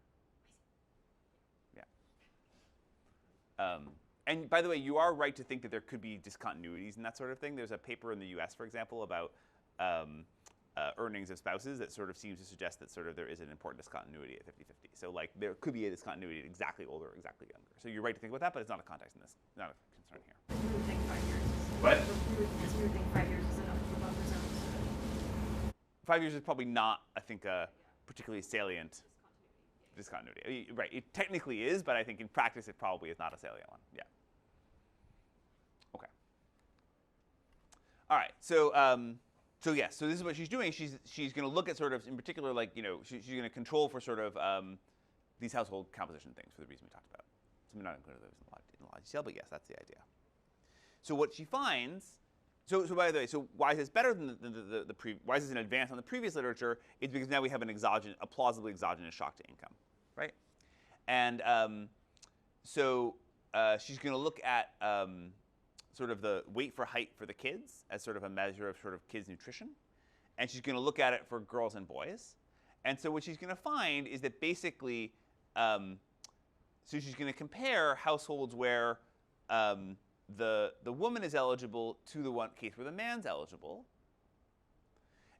Yeah. And by the way, you are right to think that there could be discontinuities and that sort of thing. There's a paper in the U.S., for example, about earnings of spouses that sort of seems to suggest that there is an important discontinuity at 50-50. So there could be a discontinuity at exactly older or exactly younger. So you're right to think about that, but it's not a context in this, not a concern here. You would think 5 years. What? You would think 5 years is enough for buffer zones. 5 years is probably not, I think, a particularly salient discontinuity. Right, it technically is, but I think in practice it probably is not a salient one. Yeah. Okay. All right. So yes. So this is what she's doing. She's going to look at in particular she's going to control for these household composition things for the reason we talked about. So I'm not going to go into those in a lot of detail, but yes, that's the idea. So what she finds. So by the way, so why is this better than why is this an advance on the previous literature? It's because now we have a plausibly exogenous shock to income, right? And so she's going to look at the weight for height for the kids as a measure of kids' nutrition, and she's going to look at it for girls and boys. And so what she's going to find is that basically, so she's going to compare households where the woman is eligible to the one case where the man's eligible.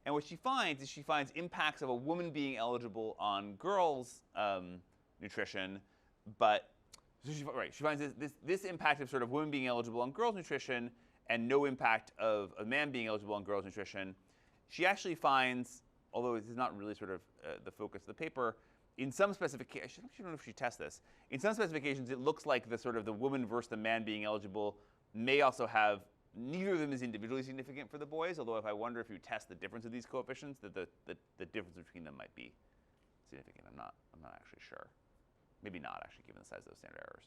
And what she finds is impacts of a woman being eligible on girls' nutrition, but she finds this impact of women being eligible on girls' nutrition and no impact of a man being eligible on girls' nutrition. She actually finds, although this is not really the focus of the paper, in some specifications, I don't know if she tests this. In some specifications, it looks like the woman versus the man being eligible may also have neither of them is individually significant for the boys, although if I wonder if you test the difference of these coefficients, that the difference between them might be significant. I'm not actually sure. Maybe not, actually, given the size of those standard errors.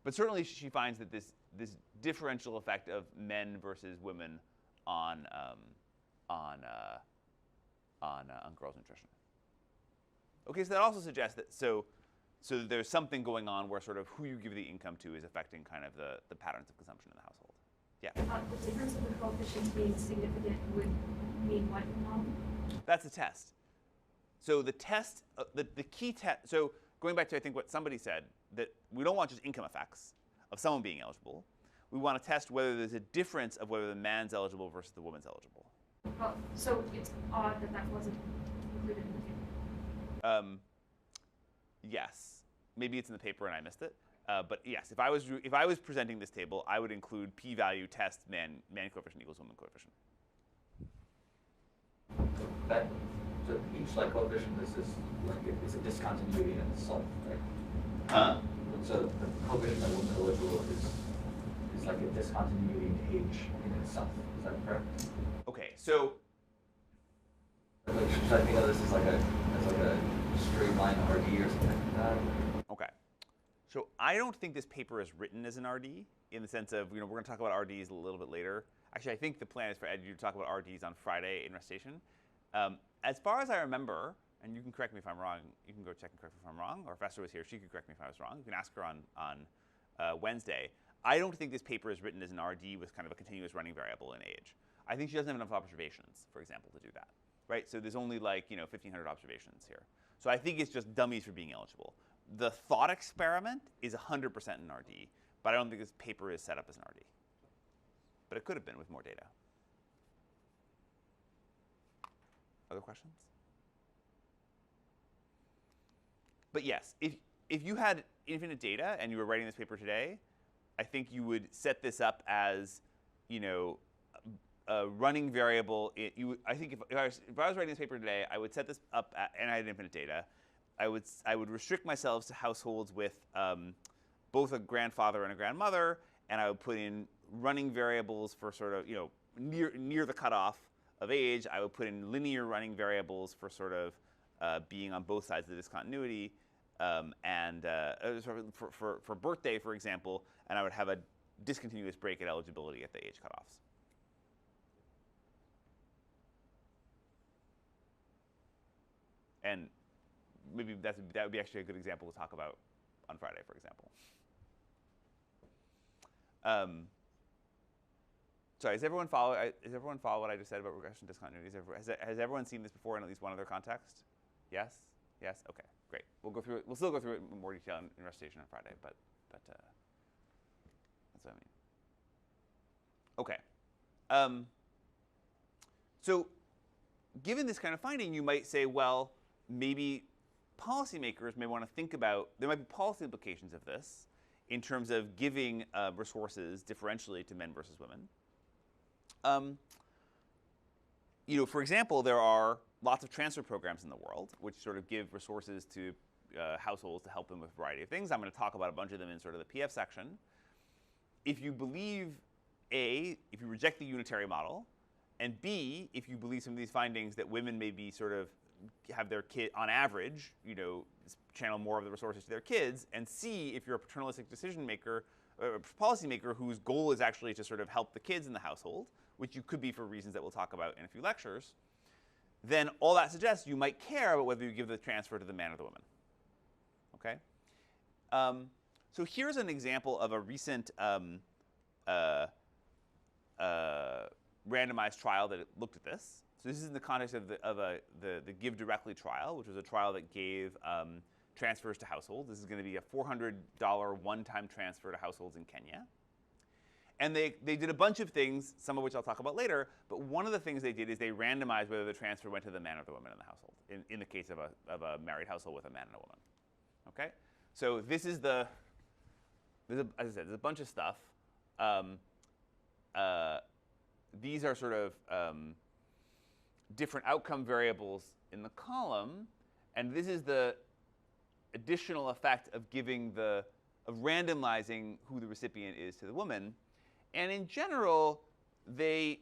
But certainly she finds that this differential effect of men versus women on girls' nutrition. Okay, so that also suggests that so there's something going on where sort of who you give the income to is affecting kind of the patterns of consumption in the household. Yeah. The difference of the coefficients being significant would mean what now? That's a test. So the test, the key test. So going back to I think what somebody said, that we don't want just income effects of someone being eligible. We want to test whether there's a difference of whether the man's eligible versus the woman's eligible. Well, so it's odd that that wasn't included in the paper. Yes, maybe it's in the paper and I missed it. But yes, if I was presenting this table, I would include p-value test man coefficient equals woman coefficient. So each like coefficient is just like it's a discontinuity in itself, right? Huh? So the coefficient that woman eligible is like a discontinuity in age in itself. Is that correct? Okay, so Like, should I think of this as like a straight line RD or something like that? okay. So I don't think this paper is written as an RD in the sense of, we're going to talk about RDs a little bit later. Actually, I think the plan is for Ed to talk about RDs on Friday in recitation. As far as I remember, and you can correct me if I'm wrong, you can go check and correct me if I'm wrong, or if Esther was here, she could correct me if I was wrong. You can ask her on Wednesday. I don't think this paper is written as an RD with kind of a continuous running variable in age. I think she doesn't have enough observations, for example, to do that, right? So there's only like 1,500 observations here. So I think it's just dummies for being eligible. The thought experiment is 100% an RD, but I don't think this paper is set up as an RD. But it could have been with more data. Other questions? But yes, if you had infinite data and you were writing this paper today, I think you would set this up as, a running variable. I think if I was writing this paper today, I would set this up and I had infinite data. I would restrict myself to households with both a grandfather and a grandmother, and I would put in running variables for sort of near the cutoff of age. I would put in linear running variables for sort of being on both sides of the discontinuity, and for birthday, for example, and I would have a discontinuous break at eligibility at the age cutoffs. And maybe that would be actually a good example to talk about on Friday, for example. Sorry, does everyone follow what I just said about regression discontinuities? Has everyone seen this before in at least one other context? Yes? Yes? Okay, great. We'll go through it. We'll still go through it in more detail in recitation on Friday, but that's what I mean. Okay. So given this kind of finding, you might say, well, maybe policymakers may want to think about, there might be policy implications of this in terms of giving resources differentially to men versus women. For example, there are lots of transfer programs in the world which sort of give resources to households to help them with a variety of things. I'm going to talk about a bunch of them in sort of the PF section. If you believe, A, if you reject the unitary model, and B, if you believe some of these findings that women may be sort of have their kid, on average, channel more of the resources to their kids, and C, if you're a paternalistic decision maker, policymaker whose goal is actually to sort of help the kids in the household, which you could be for reasons that we'll talk about in a few lectures, then all that suggests you might care about whether you give the transfer to the man or the woman. Okay? So here's an example of a recent randomized trial that looked at this. So this is in the context of the Give Directly trial, which was a trial that gave transfers to households. This is going to be a $400 one-time transfer to households in Kenya. And they did a bunch of things, some of which I'll talk about later, but one of the things they did is they randomized whether the transfer went to the man or the woman in the household, in the case of a married household with a man and a woman. Okay? So this is as I said, there's a bunch of stuff. These are sort of different outcome variables in the column, and this is the additional effect of randomizing who the recipient is to the woman. And in general, they,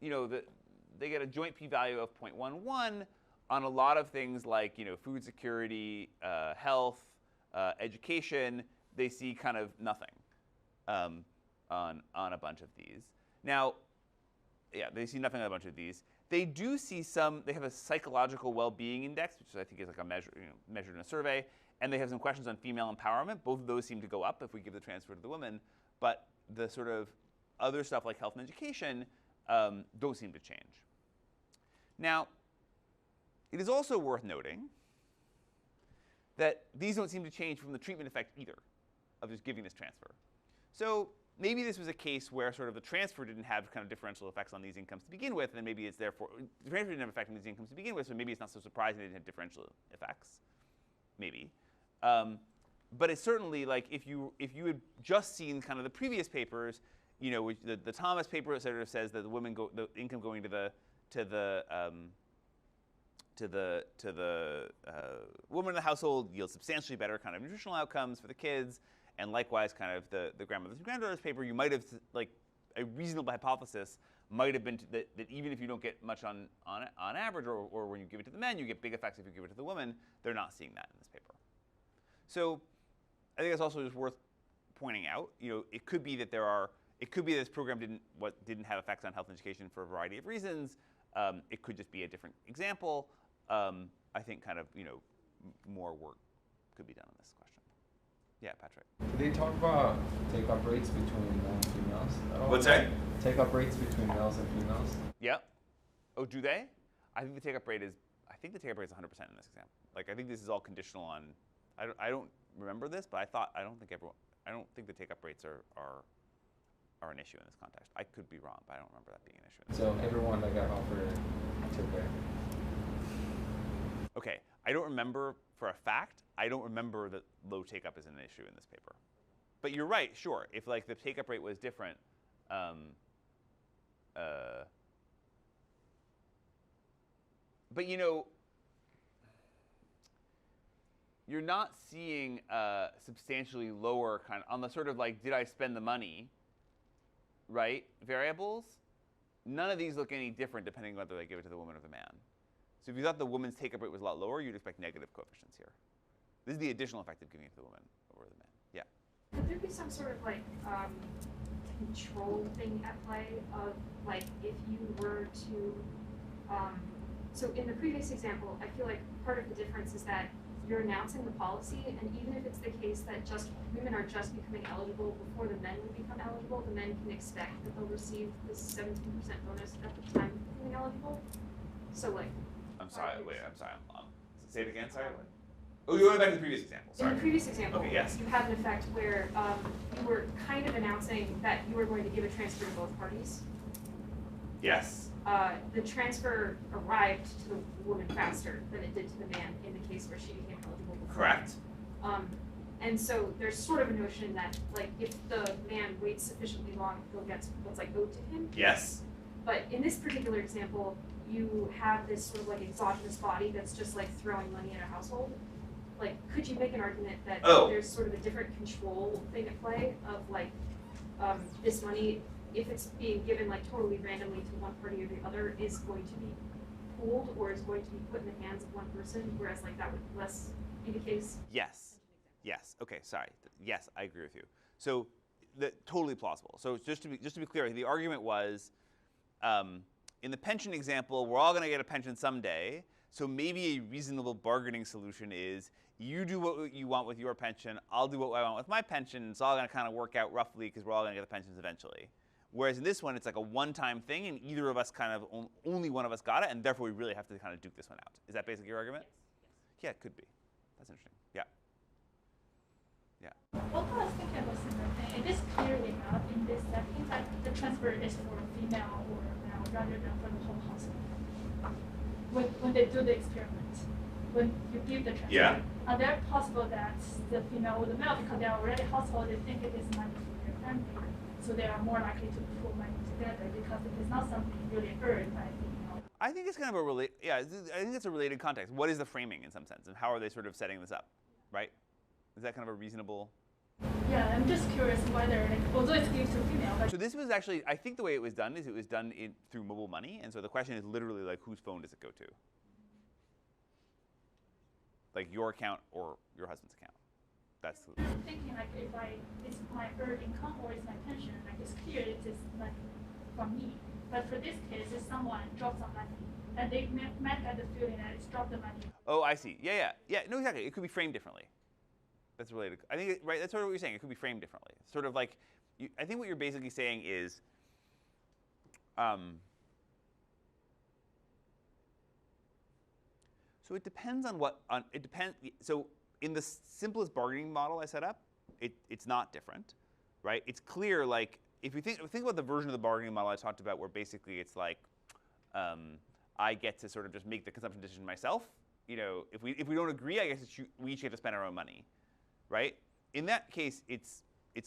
they get a joint p-value of 0.11 on a lot of things like, food security, health, education. They see kind of nothing on a bunch of these. Now, yeah, they see nothing on a bunch of these. They do see some. They have a psychological well-being index, which I think is like a measure, measured in a survey, and they have some questions on female empowerment. Both of those seem to go up if we give the transfer to the women, but the sort of other stuff like health and education don't seem to change. Now, it is also worth noting that these don't seem to change from the treatment effect either of just giving this transfer. So maybe this was a case where sort of the transfer didn't have kind of differential effects on these incomes to begin with, and maybe it's therefore, the transfer didn't have effect on these incomes to begin with, so maybe it's not so surprising they didn't have differential effects, maybe. But it's certainly like if you had just seen kind of the previous papers, the Thomas paper sort of says that the income going to the woman in the household yields substantially better kind of nutritional outcomes for the kids, and likewise kind of the grandmother's and granddaughter's paper, you might have, like, a reasonable hypothesis might have been that even if you don't get much on average, or when you give it to the men, you get big effects if you give it to the women. They're not seeing that in this paper. So I think it's also just worth pointing out, it could be that this program didn't have effects on health and education for a variety of reasons. It could just be a different example. I think kind of, more work could be done on this question. Yeah, Patrick. Do they talk about take-up rates between males and females at all? What's that? Take-up rates between males and females? Yeah. Oh, do they? I think the take-up rate is 100% in this example. Like, I think this is all conditional on. I don't remember this, but I don't think the take-up rates are an issue in this context. I could be wrong, but I don't remember that being an issue. So everyone that got offered took it. Okay, I don't remember for a fact. I don't remember that low take-up is an issue in this paper. But you're right, sure. If like the take-up rate was different, but you're not seeing substantially lower kind of on the sort of like, did I spend the money, right, variables. None of these look any different depending on whether they give it to the woman or the man. So if you thought the woman's take-up rate was a lot lower, you'd expect negative coefficients here. This is the additional effect of giving it to the woman over the man. Yeah. Could there be some sort of like control thing at play of like if you were to, so in the previous example, I feel like part of the difference is that you're announcing the policy, and even if it's the case that just women are just becoming eligible before the men will become eligible, the men can expect that they'll receive this 17% bonus at the time of becoming eligible. So like. I'm sorry. Wait. I'm sorry. Say it again. Sorry. Oh, you went back to the previous example. Sorry. In the previous example, okay, yes. You had an effect where you were kind of announcing that you were going to give a transfer to both parties. Yes. The transfer arrived to the woman faster than it did to the man in the case where she became eligible before. Correct. And so there's sort of a notion that like if the man waits sufficiently long, he'll get what's like owed to him. Yes. But in this particular example, you have this sort of like exogenous body that's just like throwing money in a household. Like, could you make an argument that there's sort of a different control thing at play of like this money, if it's being given like totally randomly to one party or the other, is going to be pooled or is going to be put in the hands of one person, whereas like that would less be the case? Yes. Yes. Okay. Sorry. Yes, I agree with you. So, totally plausible. So just to be clear, the argument was, in the pension example, we're all going to get a pension someday. So maybe a reasonable bargaining solution is you do what you want with your pension, I'll do what I want with my pension. It's all going to kind of work out roughly because we're all going to get the pensions eventually. Whereas in this one, it's like a one-time thing, and either of us kind of only one of us got it, and therefore we really have to kind of duke this one out. Is that basically your argument? Yes. Yeah, it could be. That's interesting. Yeah. Yeah. What I was thinking was similar thing. It is clearly not in this setting that the transfer is for female or male rather than for the whole household. When they do the experiment, when you give the transfer, yeah. Are there possible that the female or the male, because they're already household, they think it is money for their family, so they are more likely to pool money together because it is not something really earned by the female. I think it's kind of a I think it's a related context. What is the framing in some sense, and how are they sort of setting this up, right? Is that kind of a reasonable Yeah, I'm just curious whether, like, although it's given to female, but So this was actually, I think the way it was done is it was done through mobile money, and so the question is literally like, whose phone does it go to? Like your account or your husband's account. That's I'm thinking like if it's my earned income or it's my pension, like it's clear it is like from me. But for this case, if someone drops some money, and they might get the feeling that it's dropped the money. Oh, I see. Yeah. No, exactly. It could be framed differently. That's related. I think right. That's sort of what you're saying. It could be framed differently. Sort of like, I think what you're basically saying is, so it depends on what it depends. So in the simplest bargaining model I set up, it's not different, right? It's clear. Like if you think about the version of the bargaining model I talked about, where basically it's like, I get to sort of just make the consumption decision myself. You know, if we don't agree, I guess we each get to spend our own money, right? In that case, it's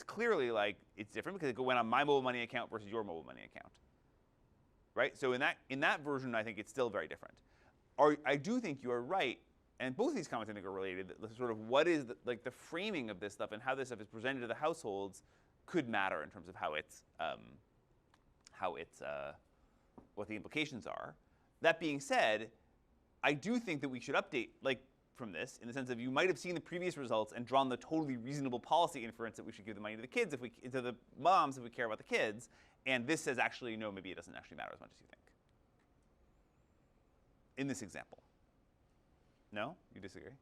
clearly like it's different because it went on my mobile money account versus your mobile money account, right? So in that version, I think it's still very different. I do think you are right, and both of these comments I think are related. That sort of what is the framing of this stuff and how this stuff is presented to the households could matter in terms of how it's what the implications are. That being said, I do think that we should update from this in the sense of you might have seen the previous results and drawn the totally reasonable policy inference that we should give the money to the kids to the moms if we care about the kids, and this says actually no, maybe it doesn't actually matter as much as you think. In this example. No? You disagree?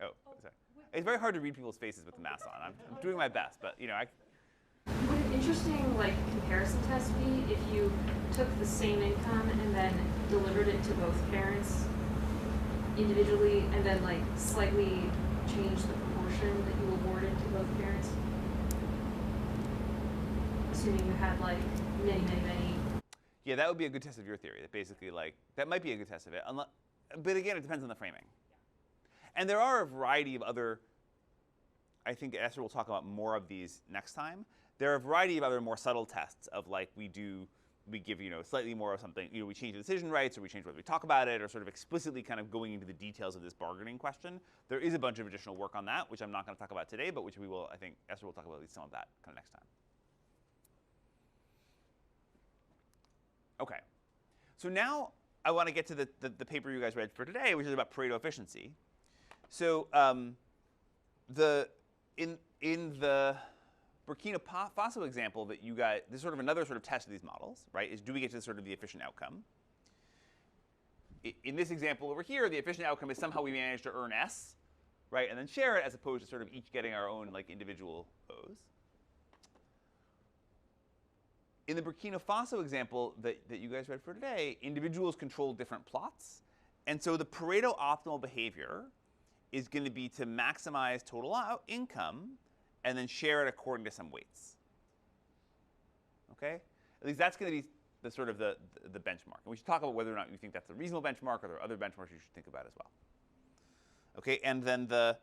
Oh, sorry. It's very hard to read people's faces with the mask on. I'm doing my best, but Would an interesting comparison test be if you took the same income and then delivered it to both parents individually and then slightly changed the proportion that you awarded to both parents? Assuming you had many. Yeah, that would be a good test of your theory. That basically that might be a good test of it. But again, it depends on the framing. And there are a variety of other, I think Esther will talk about more of these next time. There are a variety of other more subtle tests of we give slightly more of something, we change the decision rights, or we change whether we talk about it, or sort of explicitly kind of going into the details of this bargaining question. There is a bunch of additional work on that, which I'm not going to talk about today, but which we will, I think Esther will talk about at least some of that kind of next time. Okay, so now I want to get to the paper you guys read for today, which is about Pareto efficiency. So in the Burkina Faso example that you guys, this is sort of another sort of test of these models, right? Is do we get to sort of the efficient outcome? In this example over here, the efficient outcome is somehow we manage to earn S, right, and then share it, as opposed to sort of each getting our own individual O's. In the Burkina Faso example that you guys read for today, individuals control different plots. And so the Pareto optimal behavior is going to be to maximize total income and then share it according to some weights. Okay? At least that's going to be the sort of the benchmark. And we should talk about whether or not you think that's a reasonable benchmark, or there are other benchmarks you should think about as well. Okay, and then the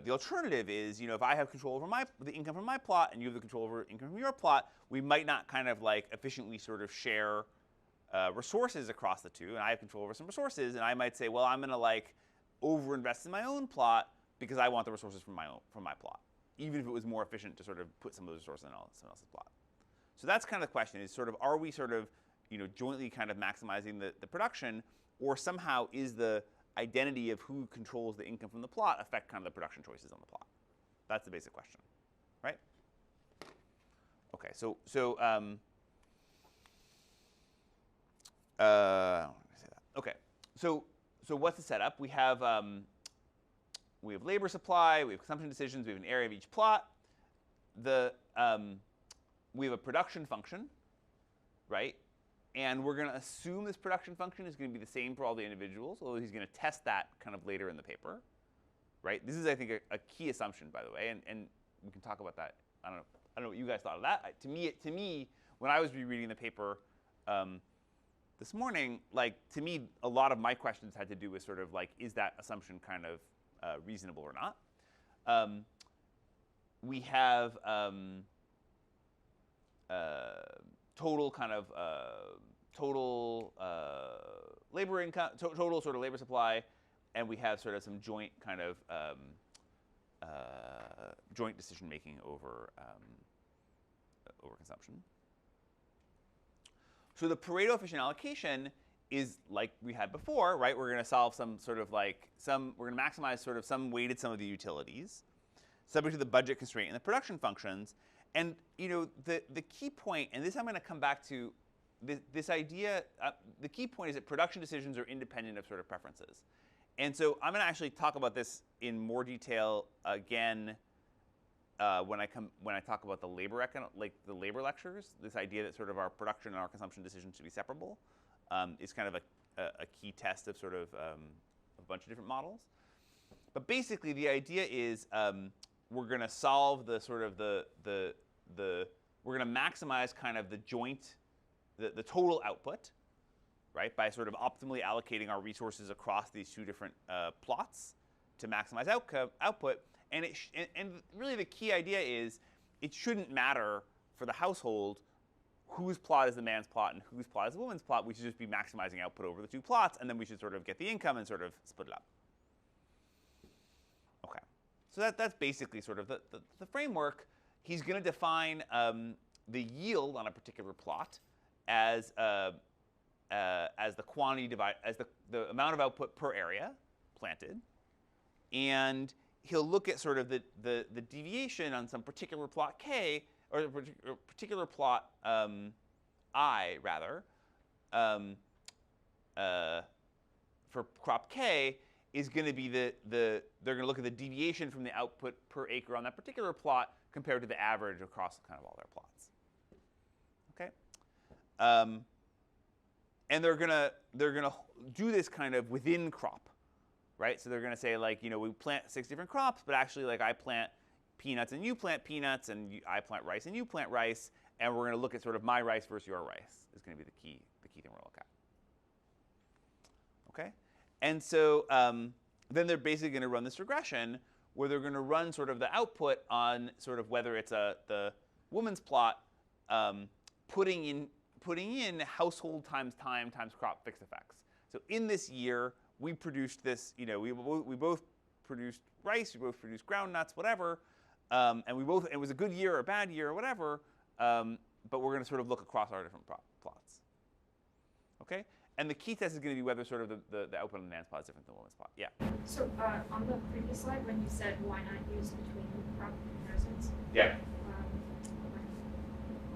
alternative is, if I have control over the income from my plot and you have the control over income from your plot, we might not kind of efficiently sort of share resources across the two, and I have control over some resources, and I might say, well, I'm going to overinvest in my own plot because I want the resources from my plot, even if it was more efficient to sort of put some of those resources in someone else's plot. So that's kind of the question: is sort of are we sort of jointly kind of maximizing the production, or somehow is the identity of who controls the income from the plot affect kind of the production choices on the plot? That's the basic question, right? Okay, so okay, so what's the setup? We have labor supply, we have consumption decisions, we have an area of each plot. We have a production function, right? And we're going to assume this production function is going to be the same for all the individuals, although he's going to test that kind of later in the paper, right? This is, I think, a key assumption, by the way, and we can talk about that. I don't know what you guys thought of that. To me, when I was rereading the paper this morning, to me, a lot of my questions had to do with sort of is that assumption kind of reasonable or not? We have total kind of total labor income, total sort of labor supply, and we have sort of some joint kind of joint decision making over consumption. So the Pareto efficient allocation is like we had before, right? We're going to solve some sort of like we're going to maximize sort of some weighted sum of the utilities, subject to the budget constraint and the production functions. And the key point, and this I'm going to come back to, this idea. The key point is that production decisions are independent of sort of preferences. And so I'm going to actually talk about this in more detail again when I talk about the the labor lectures. This idea that sort of our production and our consumption decisions should be separable is kind of a key test of sort of a bunch of different models. But basically, the idea is we're going to solve the sort of we're going to maximize kind of the joint, the total output, right, by sort of optimally allocating our resources across these two different plots to maximize output. And and really the key idea is it shouldn't matter for the household whose plot is the man's plot and whose plot is the woman's plot. We should just be maximizing output over the two plots, and then we should sort of get the income and sort of split it up. Okay, so that's basically sort of the framework. He's going to define the yield on a particular plot as the quantity as the amount of output per area planted, and he'll look at sort of the deviation on some particular plot K, or a particular plot I rather, for crop K is going to be they're going to look at the deviation from the output per acre on that particular plot compared to the average across kind of all their plots. Okay. And they're gonna do this kind of within crop, right? So they're gonna say like, we plant 6 different crops, but actually like I plant peanuts and you plant peanuts, and I plant rice and you plant rice, and we're gonna look at sort of my rice versus your rice is gonna be the key thing we're gonna look at. Okay, and so then they're basically gonna run this regression where they're gonna run sort of the output on sort of whether it's the woman's plot, putting in household times time times crop fixed effects. So in this year, we produced this, we both produced rice, we both produced ground nuts, whatever, and it was a good year or a bad year or whatever, but we're going to sort of look across our different plots. Okay? And the key test is going to be whether sort of the output on the man's plot is different than the woman's plot. Yeah? So on the previous slide, when you said why not use between crop comparisons? Yeah.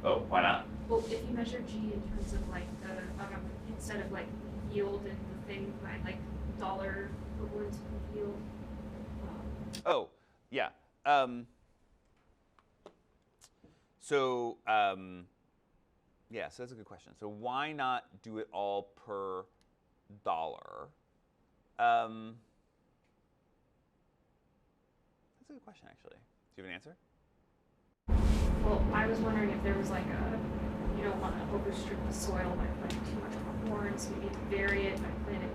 Oh, why not? Well, if you measure G in terms of like the instead of like yield and the thing by like dollar equivalent of yield. Oh, yeah. So that's a good question. So why not do it all per dollar? That's a good question, actually. Do you have an answer? Well, I was wondering if there was like you don't want to overstrip the soil by planting too much corn, so you need to vary it by planting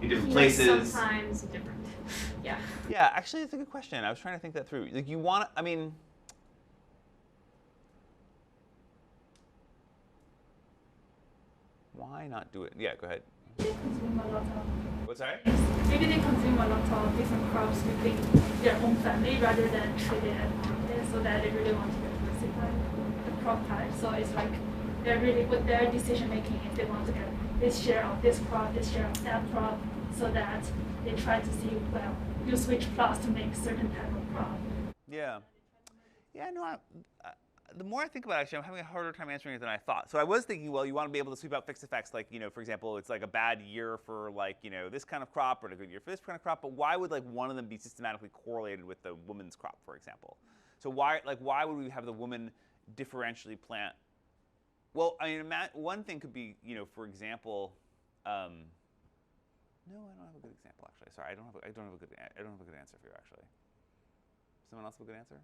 in different places. Sometimes different. Yeah. Yeah, actually, it's a good question. I was trying to think that through. Like, you want, why not do it? Yeah, go ahead. They consume a lot of. What's that? Maybe they consume a lot of different crops within their own family rather than trade it at market, so that they really want to diversify the crop type. So it's like they're really with their decision making if they want to get this share of this crop, this share of that crop, so that they try to see, well, you switch plots to make certain type of crop. Yeah. Yeah, no, the more I think about it, actually, I'm having a harder time answering it than I thought. So I was thinking, well, you want to be able to sweep out fixed effects, like, for example, it's like a bad year for like, this kind of crop or a good year for this kind of crop, but why would like one of them be systematically correlated with the woman's crop, for example? So why would we have the woman differentially plant? Well, one thing could be, for example, no, I don't have a good example, actually. Sorry, I don't have a good answer for you, actually. Someone else have a good answer?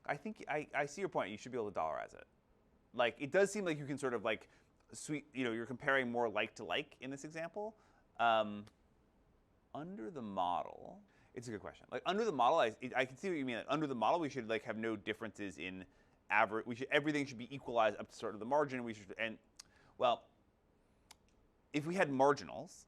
I think I see your point. You should be able to dollarize it. Like, it does seem like you can sort of like you're comparing more like to like in this example. Under the model, it's a good question. Like under the model, I can see what you mean. Like, under the model, we should like have no differences in average. Everything should be equalized up to sort of the margin. Well, if we had marginals,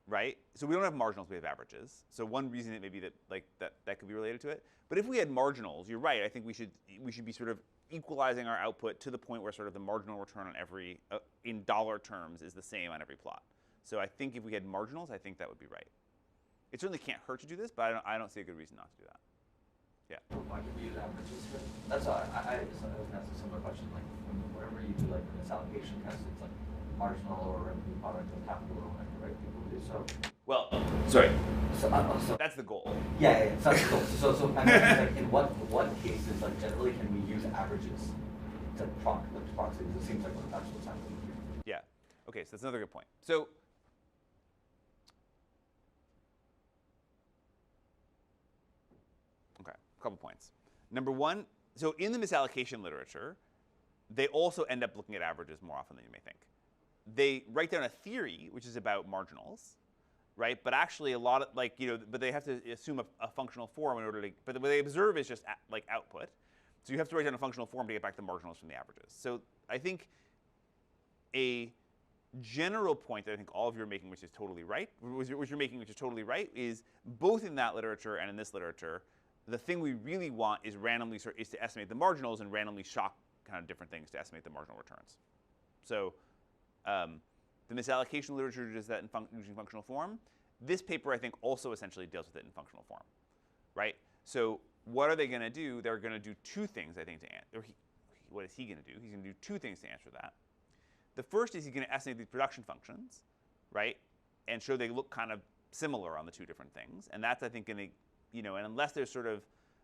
right? So we don't have marginals, we have averages. So one reason it may be that that could be related to it. But if we had marginals, you're right. I think we should be sort of equalizing our output to the point where sort of the marginal return on every in dollar terms is the same on every plot. So I think if we had marginals, I think that would be right. It certainly can't hurt to do this, but I don't see a good reason not to do that. Yeah. Why do we use averages here? That's why I was asked a similar question. Like whenever you do like a misallocation test, it's like marginal or revenue product of capital or whatever, right? People do so. Well, sorry. So that's the goal. Yeah. So that's the goal. So I mean, like in what cases like generally can we use averages to proxy? It seems like that's what's happening here. Yeah. Okay. So that's another good point. So. Okay, a couple points. Number one, so in the misallocation literature, they also end up looking at averages more often than you may think. They write down a theory, which is about marginals, right? But actually a lot of, but they have to assume a functional form in order to, but what they observe is just output. So you have to write down a functional form to get back the marginals from the averages. So I think a general point that I think all of you are making, which is totally right, is both in that literature and in this literature, the thing we really want is is to estimate the marginals and randomly shock kind of different things to estimate the marginal returns. So the misallocation literature does that using functional form. This paper, I think, also essentially deals with it in functional form, right? So what are they going to do? They're going to do two things, I think, to answer. What is he going to do? He's going to do two things to answer that. The first is he's going to estimate these production functions, right, and show they look kind of similar on the two different things. And that's, I think, going to, and unless there's sort of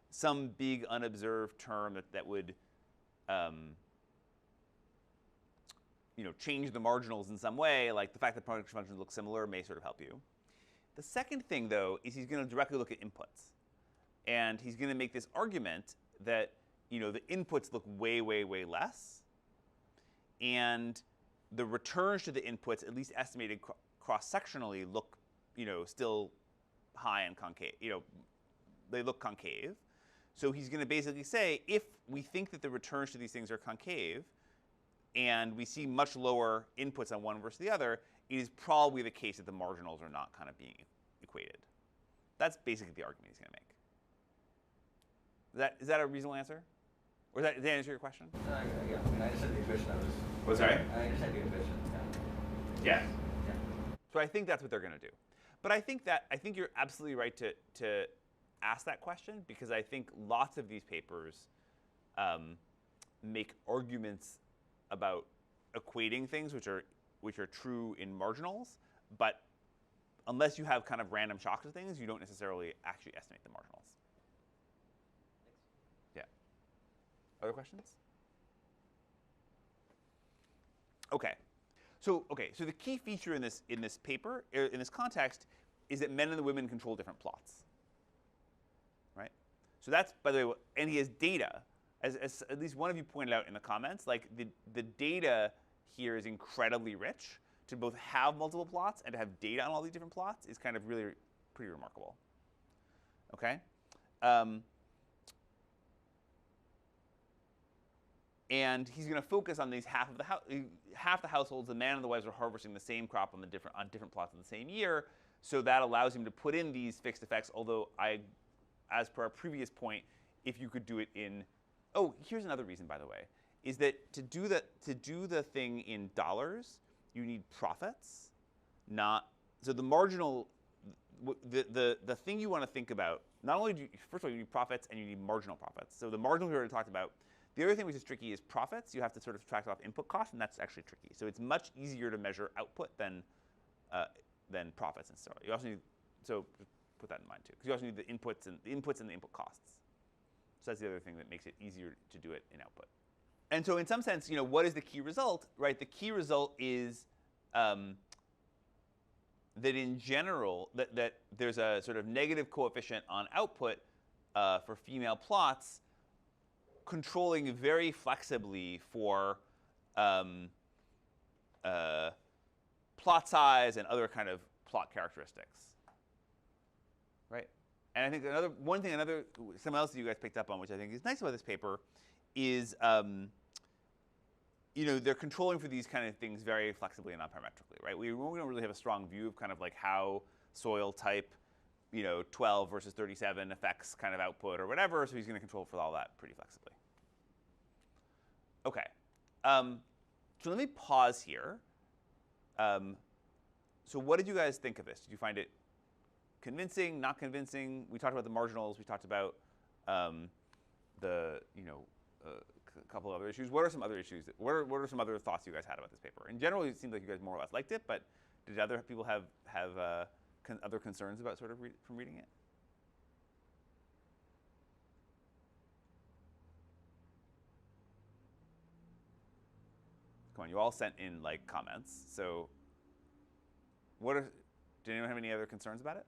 some big unobserved term that would, change the marginals in some way, like the fact that production functions look similar may sort of help you. The second thing, though, is he's going to directly look at inputs. And he's going to make this argument that, the inputs look way, way, way less. And the returns to the inputs, at least estimated cross-sectionally, look, still high and concave. They look concave. So he's going to basically say, if we think that the returns to these things are concave, and we see much lower inputs on one versus the other, it is probably the case that the marginals are not kind of being equated. That's basically the argument he's going to make. Is that a reasonable answer? Or does that answer your question? Yeah, I mean, I understand the equation. Sorry? I understand the equation. Yeah. So I think that's what they're going to do. But I think you're absolutely right to ask that question, because I think lots of these papers make arguments about equating things which are true in marginals, but unless you have kind of random shocks of things, you don't necessarily actually estimate the marginals. Yeah. Other questions? Okay. So the key feature in this paper, in this context, is that men and the women control different plots. Right? So that's, by the way, and he has data. As at least one of you pointed out in the comments, like the data here is incredibly rich. To both have multiple plots and to have data on all these different plots is kind of really pretty remarkable. Okay? And he's going to focus on these half the households, the man and the wives are harvesting the same crop on different plots in the same year. So that allows him to put in these fixed effects. Although as per our previous point, if you could do it in, here's another reason, by the way, is that to do the thing in dollars, you need profits, so the marginal, the thing you want to think about. Not only first of all, you need profits and you need marginal profits. So the marginal we already talked about. The other thing which is tricky is profits. You have to sort of subtract off input costs, and that's actually tricky. So it's much easier to measure output than profits necessarily. You also need, so just put that in mind too, because you also need the inputs and the input costs. So that's the other thing that makes it easier to do it in output. And so in some sense, what is the key result, right? The key result is that in general, that there's a sort of negative coefficient on output for female plots, controlling very flexibly for plot size and other kind of plot characteristics, right? And I think something else that you guys picked up on, which I think is nice about this paper, is they're controlling for these kind of things very flexibly and non-parametrically, right? We don't really have a strong view of kind of like how soil type, 12 versus 37 affects kind of output or whatever, so he's going to control for all that pretty flexibly. Okay. So let me pause here. So what did you guys think of this? Did you find it convincing, not convincing? We talked about the marginals. We talked about a couple of other issues. What are some other issues? What are some other thoughts you guys had about this paper? In general, it seemed like you guys more or less liked it, but did other people have other concerns about sort of from reading it? Come on, you all sent in like comments. So did anyone have any other concerns about it?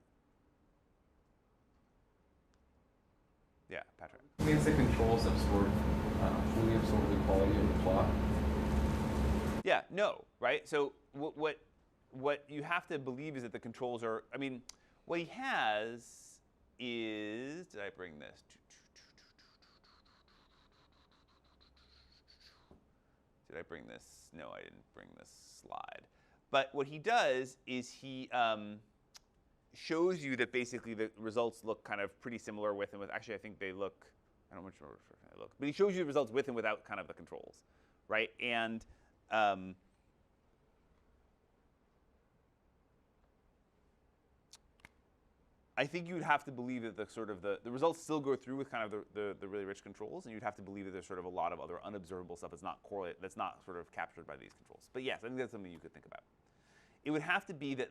Yeah, Patrick. It means the controls fully absorb the quality of the plot. Yeah, no, right? So what you have to believe is that the controls are, what he has is, did I bring this? Did I bring this? No, I didn't bring this slide. But what he does is he shows you that basically the results look kind of pretty similar with and with. Actually, I think they look, I don't know which order they look. But he shows you the results with and without kind of the controls, right? And I think you'd have to believe that the results still go through with kind of the really rich controls, and you'd have to believe that there's sort of a lot of other unobservable stuff that's not that's not sort of captured by these controls. But yes, I think that's something you could think about. It would have to be that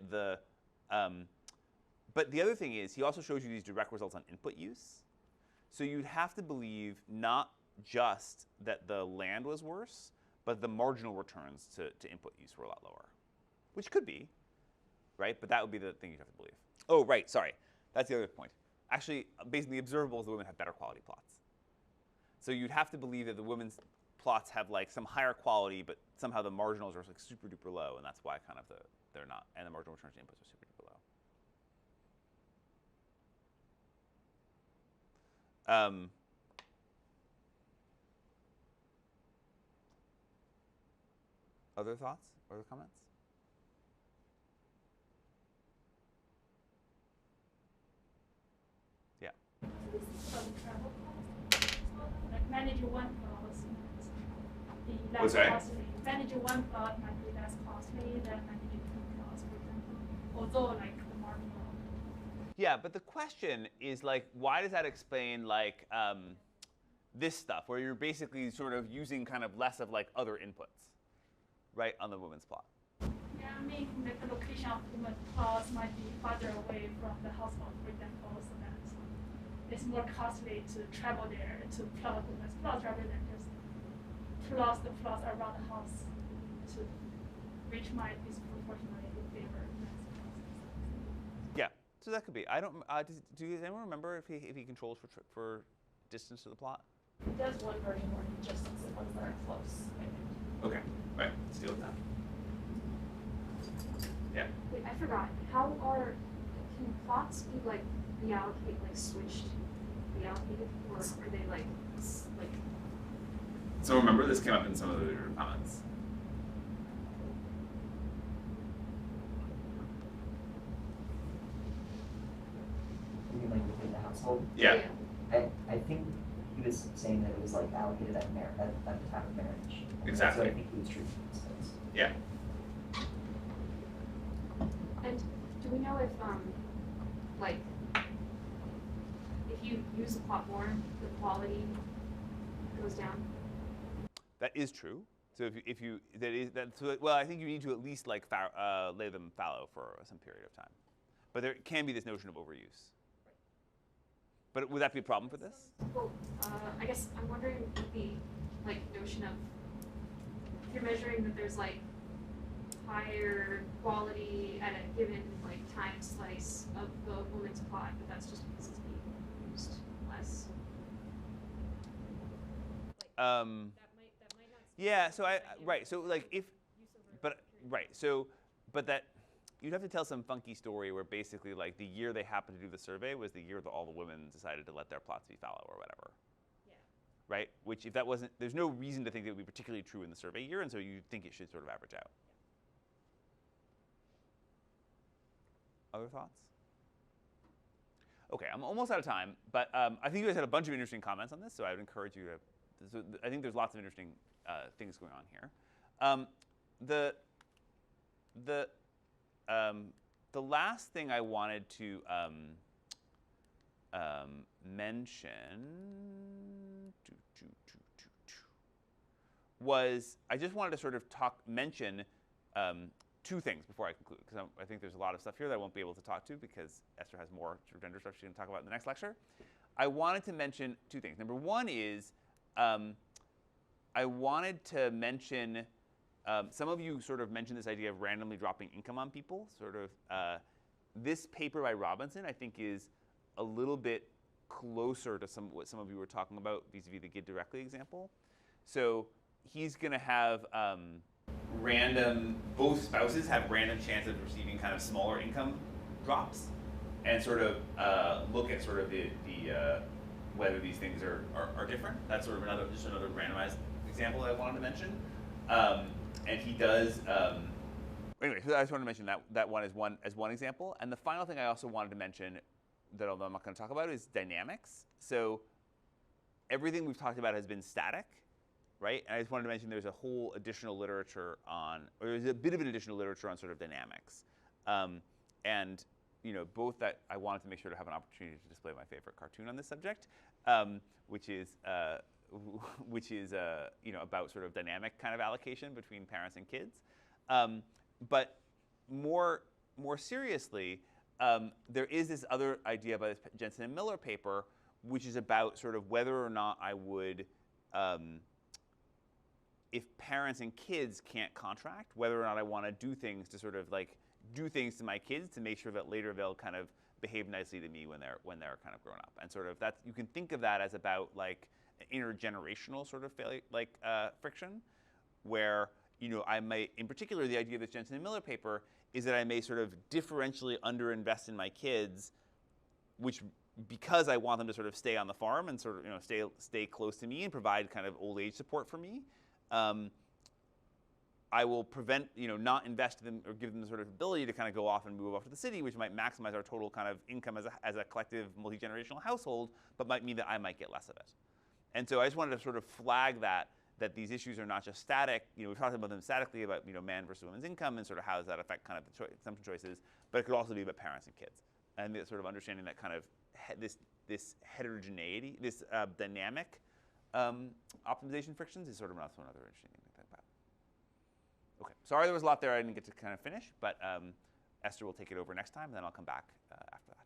but the other thing is he also shows you these direct results on input use. So you'd have to believe not just that the land was worse, but the marginal returns to input use were a lot lower, which could be, right? But that would be the thing you'd have to believe. Oh, right, sorry. That's the other point. Actually, based on the observables, the women have better quality plots. So you'd have to believe that the women's plots have like some higher quality, but somehow the marginals are like super duper low, and that's why kind of they're not, and the marginal returns to inputs are super duper low. Other thoughts? Other comments? Yeah. So this is about the travel cost. Like manage one plot be less costly. Manage one plot might be less costly than managing two plots, for example. Although like the marginal. Yeah, but the question is like, why does that explain like this stuff, where you're basically sort of using kind of less of like other inputs, right, on the women's plot? Yeah, I mean, the location of women's plots might be farther away from the household, for example, so that it's more costly to travel there to plot women's plots rather than just plot the plots around the house, which might disproportionately favor women's plots. Yeah, so that could be. I don't. Does anyone remember if he controls for distance to the plot? It does one version where he just looks at ones that are close, I think. Okay, right. Let's deal with that. Yeah. Wait, I forgot. Can plots be like reallocated, like switched, reallocated, or are they like? So remember, this came up in some of the comments. You mean like within the household? Yeah. I think he was saying that it was like allocated at the time of marriage. Exactly. So I think he was treating these things. Yeah. And do we know if if you use the plot more, the quality goes down? That is true. So well, I think you need to at least like lay them fallow for some period of time. But there can be this notion of overuse. But would that be a problem for this? Well, I guess I'm wondering if the notion of if you're measuring that there's like higher quality at a given time slice of the woman's plot, but that's just because it's being used less. That might not. Yeah. So right. So but that you'd have to tell some funky story where basically like the year they happened to do the survey was the year that all the women decided to let their plots be fallow or whatever. Yeah. right? Which if that wasn't, there's no reason to think that it would be particularly true in the survey year, and so you think it should sort of average out. Other thoughts? Okay, I'm almost out of time, but I think you guys had a bunch of interesting comments on this, so I would encourage you to, so I think there's lots of interesting things going on here. The last thing I wanted to mention was I just wanted to sort of mention two things before I conclude, because I think there's a lot of stuff here that I won't be able to talk to because Esther has more sort of gender stuff she can talk about in the next lecture. I wanted to mention two things. Number one is I wanted to mention, some of you sort of mentioned this idea of randomly dropping income on people. Sort of this paper by Robinson, I think, is a little bit closer to what some of you were talking about vis-a-vis the Gid directly example. So he's going to have both spouses have random chance of receiving kind of smaller income drops, and sort of look at sort of the whether these things are different. That's sort of just another randomized example that I wanted to mention. And he does. Anyway, so I just wanted to mention that one as one example. And the final thing I also wanted to mention, that although I'm not going to talk about, is dynamics. So everything we've talked about has been static, right? And I just wanted to mention there's a whole additional literature on, or there's a bit of an additional literature on sort of dynamics. And both that I wanted to make sure to have an opportunity to display my favorite cartoon on this subject, which is about sort of dynamic kind of allocation between parents and kids. But more seriously, there is this other idea by this Jensen and Miller paper, which is about sort of whether or not I would, if parents and kids can't contract, whether or not I want to do things to sort of like do things to my kids to make sure that later they'll kind of behave nicely to me when they're kind of grown up. And sort of that's, you can think of that as about like an intergenerational sort of friction, where I might, in particular, the idea of this Jensen and Miller paper is that I may sort of differentially underinvest in my kids, which, because I want them to sort of stay on the farm and sort of stay close to me and provide kind of old age support for me, I will prevent, not invest in them or give them the sort of ability to kind of go off and move off to the city, which might maximize our total kind of income as a collective multi-generational household, but might mean that I might get less of it. And so I just wanted to sort of flag that these issues are not just static. We've talked about them statically about man versus women's income and sort of how does that affect kind of the consumption choices, but it could also be about parents and kids. And sort of understanding that kind of this heterogeneity, this dynamic optimization frictions is sort of also another interesting thing to think about. Okay, sorry there was a lot there I didn't get to kind of finish, but Esther will take it over next time, and then I'll come back after that.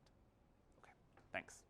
Okay, thanks.